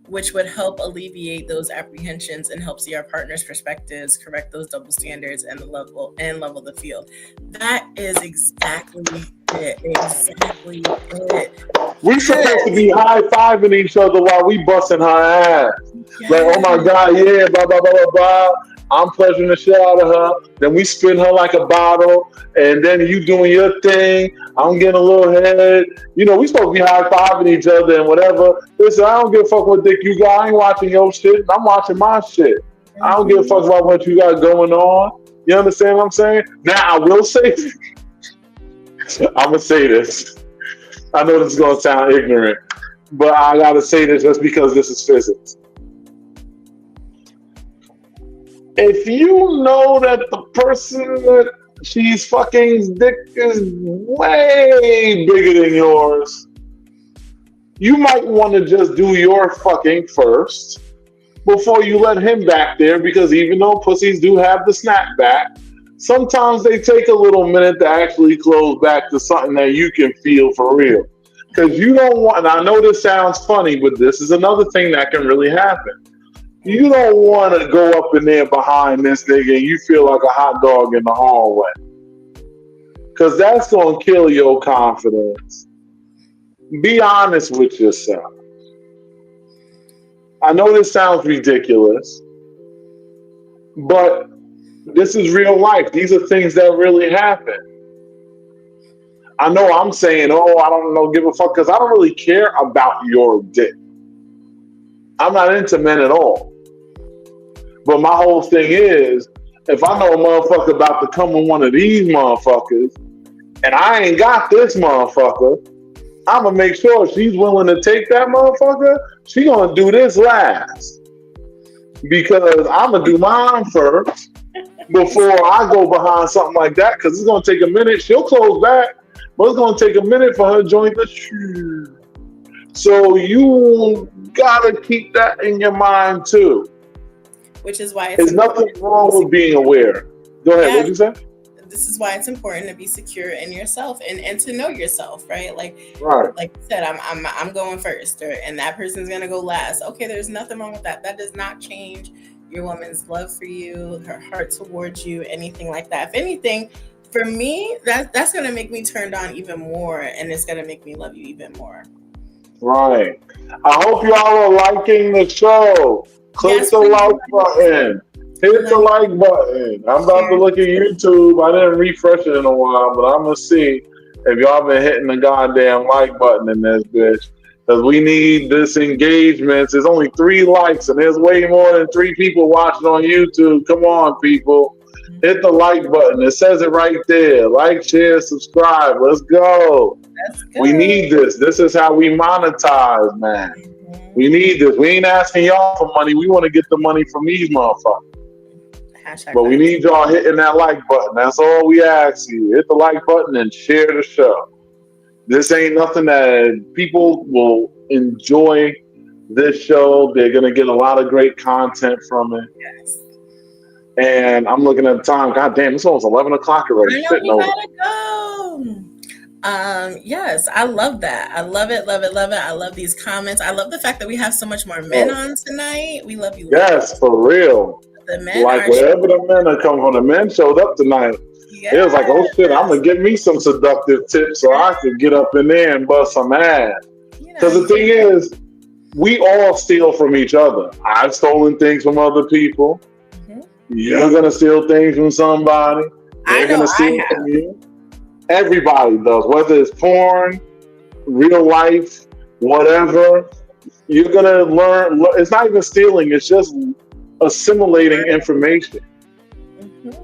which would help alleviate those apprehensions and help see our partner's perspectives, correct those double standards, and level the field. That is exactly it. Exactly it. We supposed to be high-fiving each other while we busting her ass. Like, oh my God, yeah, blah, blah, blah, blah, blah. I'm pleasuring the shit out of her. Then we spin her like a bottle. And then you doing your thing. I'm getting a little head. You know, we supposed to be high-fiving each other and whatever. Listen, I don't give a fuck what dick you got. I ain't watching your shit. I'm watching my shit. I don't give a fuck about what you got going on. You understand what I'm saying? Now, I will say, I'm going to say this. I know this is going to sound ignorant, but I got to say this just because this is physics. If you know that the person that she's fucking's dick is way bigger than yours, you might want to just do your fucking first before you let him back there, because even though pussies do have the snapback, sometimes they take a little minute to actually close back to something that you can feel for real. Because you don't want, and I know this sounds funny, but this is another thing that can really happen. You don't want to go up in there behind this nigga and you feel like a hot dog in the hallway. Because that's going to kill your confidence. Be honest with yourself. I know this sounds ridiculous, but this is real life. These are things that really happen. I know I'm saying, oh, I don't know, give a fuck, because I don't really care about your dick. I'm not into men at all. But my whole thing is, if I know a motherfucker about to come on one of these motherfuckers, and I ain't got this motherfucker, I'm going to make sure if she's willing to take that motherfucker, she going to do this last. Because I'm going to do mine first before I go behind something like that, because it's going to take a minute. She'll close back, but it's going to take a minute for her to join the shoe. So you got to keep that in your mind too. Which is why there's nothing wrong with being aware. Go ahead, what did you say? This is why it's important to be secure in yourself and to know yourself, right? Like you said, I'm going first, and that person's gonna go last. Okay, there's nothing wrong with that. That does not change your woman's love for you, her heart towards you, anything like that. If anything, for me, that's gonna make me turned on even more, and it's gonna make me love you even more. Right. I hope y'all are liking the show. Click the like button. Hit the like button. I'm about to look at YouTube. I didn't refresh it in a while, but I'm going to see if y'all been hitting the goddamn like button in this bitch. Because we need this engagement. There's only 3 likes, and there's way more than 3 people watching on YouTube. Come on, people. Hit the like button. It says it right there. Like, share, subscribe. Let's go. We need this. This is how we monetize, man. We need this. We ain't asking y'all for money. We want to get the money from these motherfuckers. But we need y'all hitting that like button. That's all we ask you. Hit the like button and share the show. This ain't nothing that people will enjoy. This show, they're going to get a lot of great content from it. Yes. And I'm looking at the time. God damn, it's almost 11 o'clock already. I know we gotta go. Yes, I love that. I love it, love it, love it. I love these comments. I love the fact that we have so much more men on tonight. We love you. Yes, for real. The men like wherever the men are coming from, the men showed up tonight. Yes. It was like, oh shit, I'm gonna give me some seductive tips so I could get up in there and bust some ass. Because the thing is, We all steal from each other. I've stolen things from other people. Mhm. You're gonna steal things from somebody. I They're know gonna I steal from have. you. Everybody does, whether it's porn, real life, whatever. You're gonna learn. It's not even stealing. It's just assimilating information. Mhm.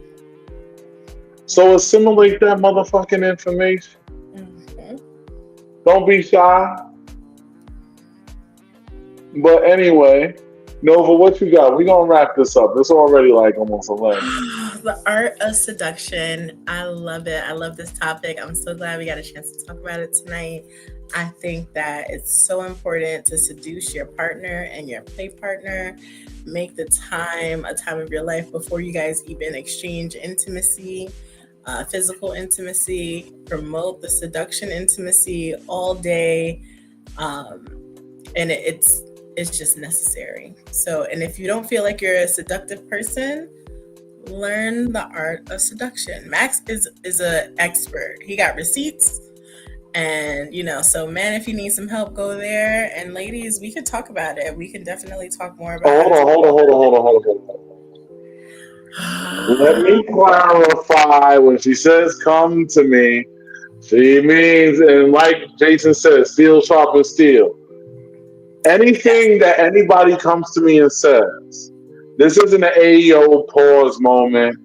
So assimilate that motherfucking information. Mhm. Don't be shy. But anyway, Nova, what you got? We gonna wrap this up. It's already like almost 11. The art of seduction. I love it. I love this topic. I'm so glad we got a chance to talk about it tonight. I think that it's so important to seduce your partner and your play partner. Make the time a time of your life before you guys even exchange intimacy, physical intimacy. Promote the seduction intimacy all day. Um, and it's just necessary. So, and if you don't feel like you're a seductive person, learn the art of seduction. Max is a expert. He got receipts, and so men, if you need some help, go there. And ladies, we can talk about it. We can definitely talk more about Oh, how to talk. hold on. Let me clarify. When she says "come to me," she means, and like Jason said, steel sharpens steel. Yes. Anything that anybody comes to me and says, this isn't an AEO pause moment,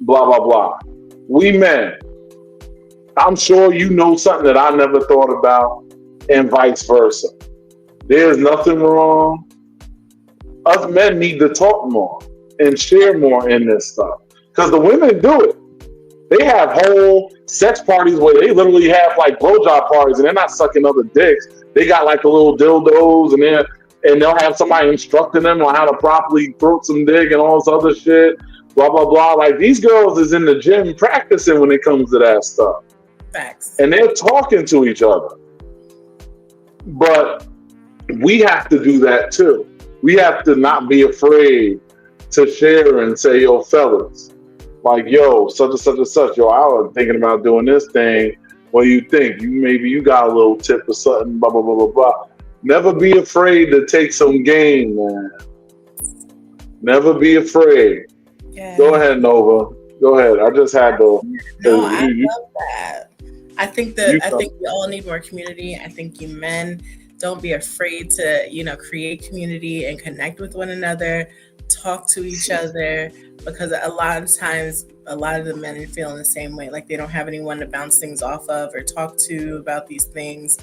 blah, blah, blah. We men, I'm sure you know something that I never thought about, and vice versa. There's nothing wrong. Us men need to talk more and share more in this stuff. Because the women do it. They have whole sex parties where they literally have like blowjob parties and they're not sucking other dicks. They got like the little dildos and they'll have somebody instructing them on how to properly throat some dick and all this other shit. Blah blah blah. Like these girls is in the gym practicing when it comes to that stuff. Facts. And they're talking to each other. But we have to do that too. We have to not be afraid to share and say, yo, fellas, like, yo, such and such and such, yo, I was thinking about doing this thing. What do you think? Maybe you got a little tip or something, blah, blah, blah, blah, blah. Never be afraid to take some game, man. Never be afraid. Yeah. Go ahead, Nova. Go ahead. I just had to. No, I love that. I think we all need more community. I think you men don't be afraid to, create community and connect with one another, talk to each other, because a lot of times a lot of the men are feeling the same way, like they don't have anyone to bounce things off of or talk to about these things.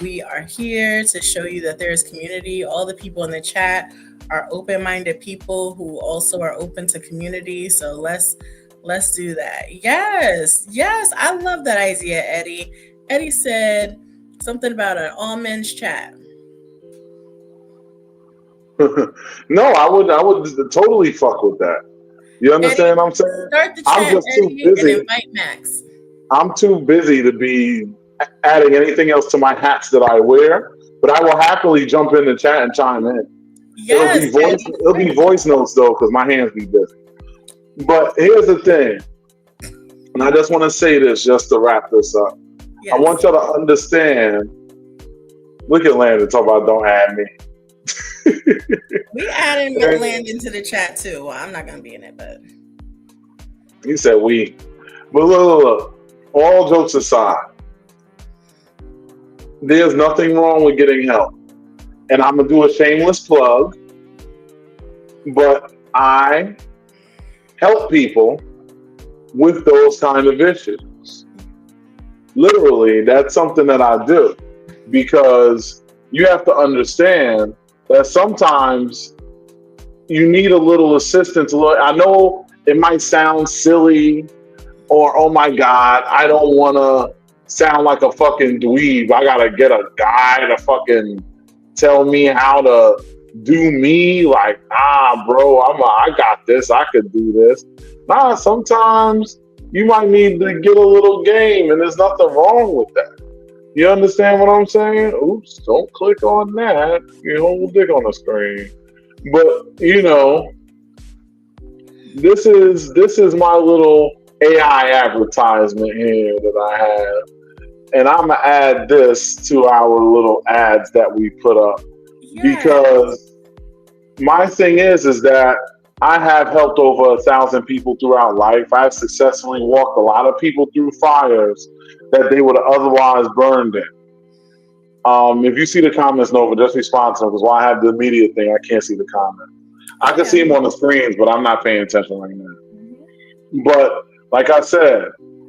We are here to show you that there is community. All the people in the chat are open-minded people who also are open to community. So let's do that. Yes, I love that idea, Eddie. Eddie said something about an all men's chat. No, I would totally fuck with that. You understand Eddie, what I'm saying? start the I'm chat, just too Eddie, and busy. invite Max. I'm too busy to be adding anything else to my hats that I wear, but I will happily jump in the chat and chime in. Yes, It'll be voice notes though, because my hands be busy. But here's the thing, and I just want to say this just to wrap this up. Yes. I want y'all to understand. Look at Landon talking about don't add me. We added Landon to the chat too. Well, I'm not gonna be in it, but he said we. But look. All jokes aside, there's nothing wrong with getting help. And I'm going to do a shameless plug, but I help people with those kind of issues. Literally, that's something that I do because you have to understand that sometimes you need a little assistance. I know it might sound silly or, oh my God, I don't want to sound like a fucking dweeb. I got to get a guy to fucking tell me how to do me. Like, bro, I got this. I could do this. Nah, sometimes you might need to get a little game, and there's nothing wrong with that. You understand what I'm saying? Oops, don't click on that. You hold dick on the screen. But, this is my little AI advertisement here that I have. And I'm going to add this to our little ads that we put up. Because my thing is that I have helped over 1,000 people throughout life. I've successfully walked a lot of people through fires that they would have otherwise burned in. If you see the comments, Nova, just respond to them because while I have the media thing, I can't see the comments. I can see them on the screens, but I'm not paying attention right now. But like I said,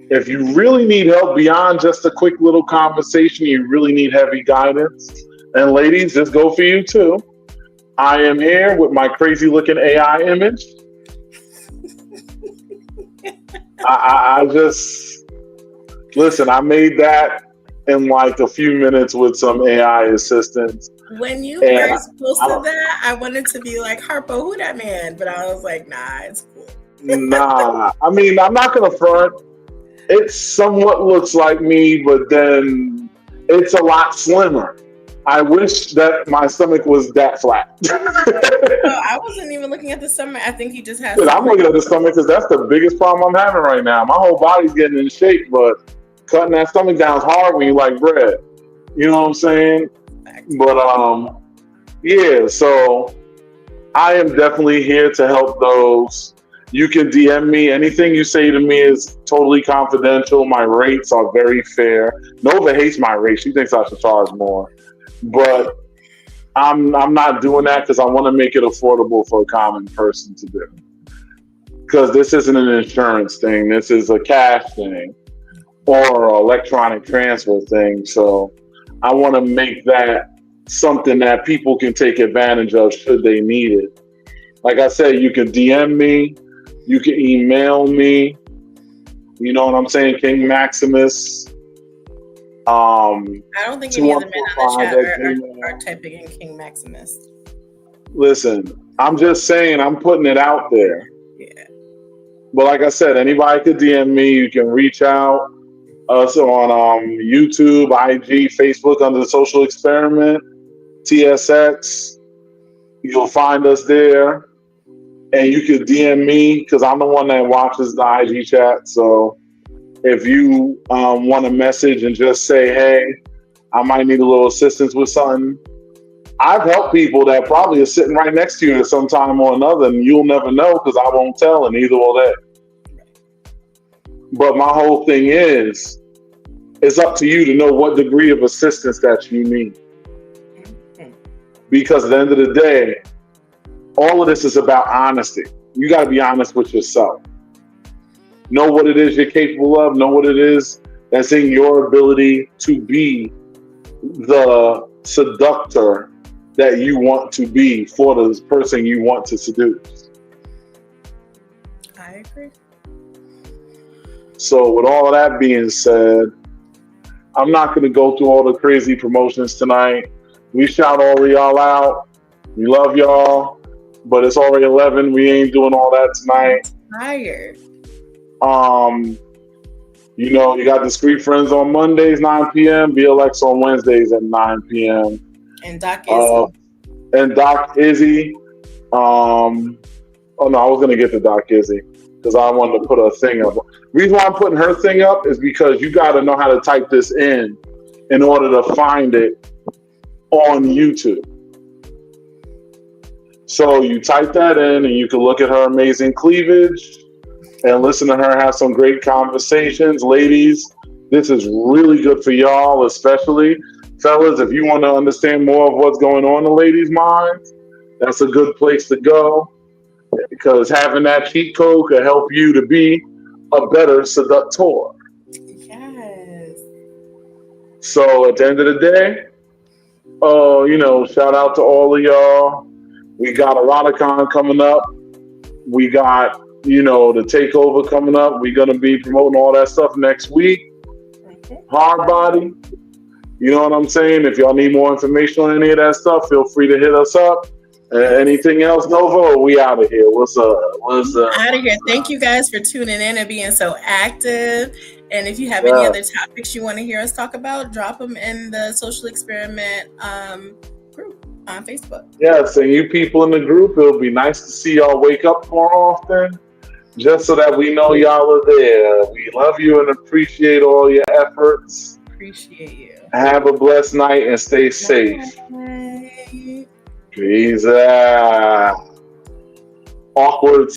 if you really need help beyond just a quick little conversation, you really need heavy guidance. And ladies, this go for you too. I am here with my crazy looking AI image. I just, listen, I made that in like a few minutes with some AI assistance. When you first posted that, I wanted to be like, Harpo, who that man? But I was like, nah, it's cool. Nah, I mean, I'm not going to front. It somewhat looks like me, but then it's a lot slimmer. I wish that my stomach was that flat. I wasn't even looking at the stomach. I think he just has. I'm looking at the stomach because that's the biggest problem I'm having right now. My whole body's getting in shape, but cutting that stomach down is hard when you like bread. You know what I'm saying? But yeah. So I am definitely here to help those. You can DM me. Anything you say to me is totally confidential. My rates are very fair. Nova hates my rate. She thinks I should charge more. But I'm not doing that because I want to make it affordable for a common person to do. Because this isn't an insurance thing. This is a cash thing or an electronic transfer thing. So I want to make that something that people can take advantage of should they need it. Like I said, you can DM me. You can email me. You know what I'm saying? King Maximus. I don't think any of the men on the chat are typing in King Maximus. Listen, I'm just saying, I'm putting it out there. Yeah. But like I said, anybody could DM me. You can reach out us on YouTube, IG, Facebook under the Social Experiment, TSX. You'll find us there. And you can DM me because I'm the one that watches the IG chat. So if you want a message and just say, hey, I might need a little assistance with something. I've helped people that probably are sitting right next to you at some time or another, and you'll never know because I won't tell, and neither will they. But my whole thing is, it's up to you to know what degree of assistance that you need. Because at the end of the day, all of this is about honesty. You got to be honest with yourself. Know what it is you're capable of. Know what it is that's in your ability to be the seductor that you want to be for the person you want to seduce. I agree. So with all of that being said, I'm not going to go through all the crazy promotions tonight. We shout all of y'all out. We love y'all. But it's already 11. We ain't doing all that tonight. I'm tired. You know, you got Discreet Friends on Mondays, 9 p.m. BLX on Wednesdays at 9 p.m. And Doc Izzy. And Doc Izzy. Oh no, I was gonna get to Doc Izzy because I wanted to put a thing up. The reason why I'm putting her thing up is because you got to know how to type this in order to find it on YouTube. So you type that in and you can look at her amazing cleavage and listen to her have some great conversations. Ladies, this is really good for y'all, especially. Fellas, if you want to understand more of what's going on in the ladies' minds, that's a good place to go because having that cheat code can help you to be a better seductor. Yes. So at the end of the day, shout out to all of y'all. We got a lot of con coming up. We got, the takeover coming up. We're going to be promoting all that stuff next week. Okay. Hard body. You know what I'm saying? If y'all need more information on any of that stuff, feel free to hit us up. Anything else, Nova? We out of here. What's up? Out of here. Thank you guys for tuning in and being so active. And if you have any other topics you want to hear us talk about, drop them in the Social Experiment group on Facebook. Yes, and you people in the group, it'll be nice to see y'all wake up more often, just so that we know y'all are there. We love you and appreciate all your efforts. Appreciate you. Have a blessed night and stay safe. Bye. Peace out. Awkward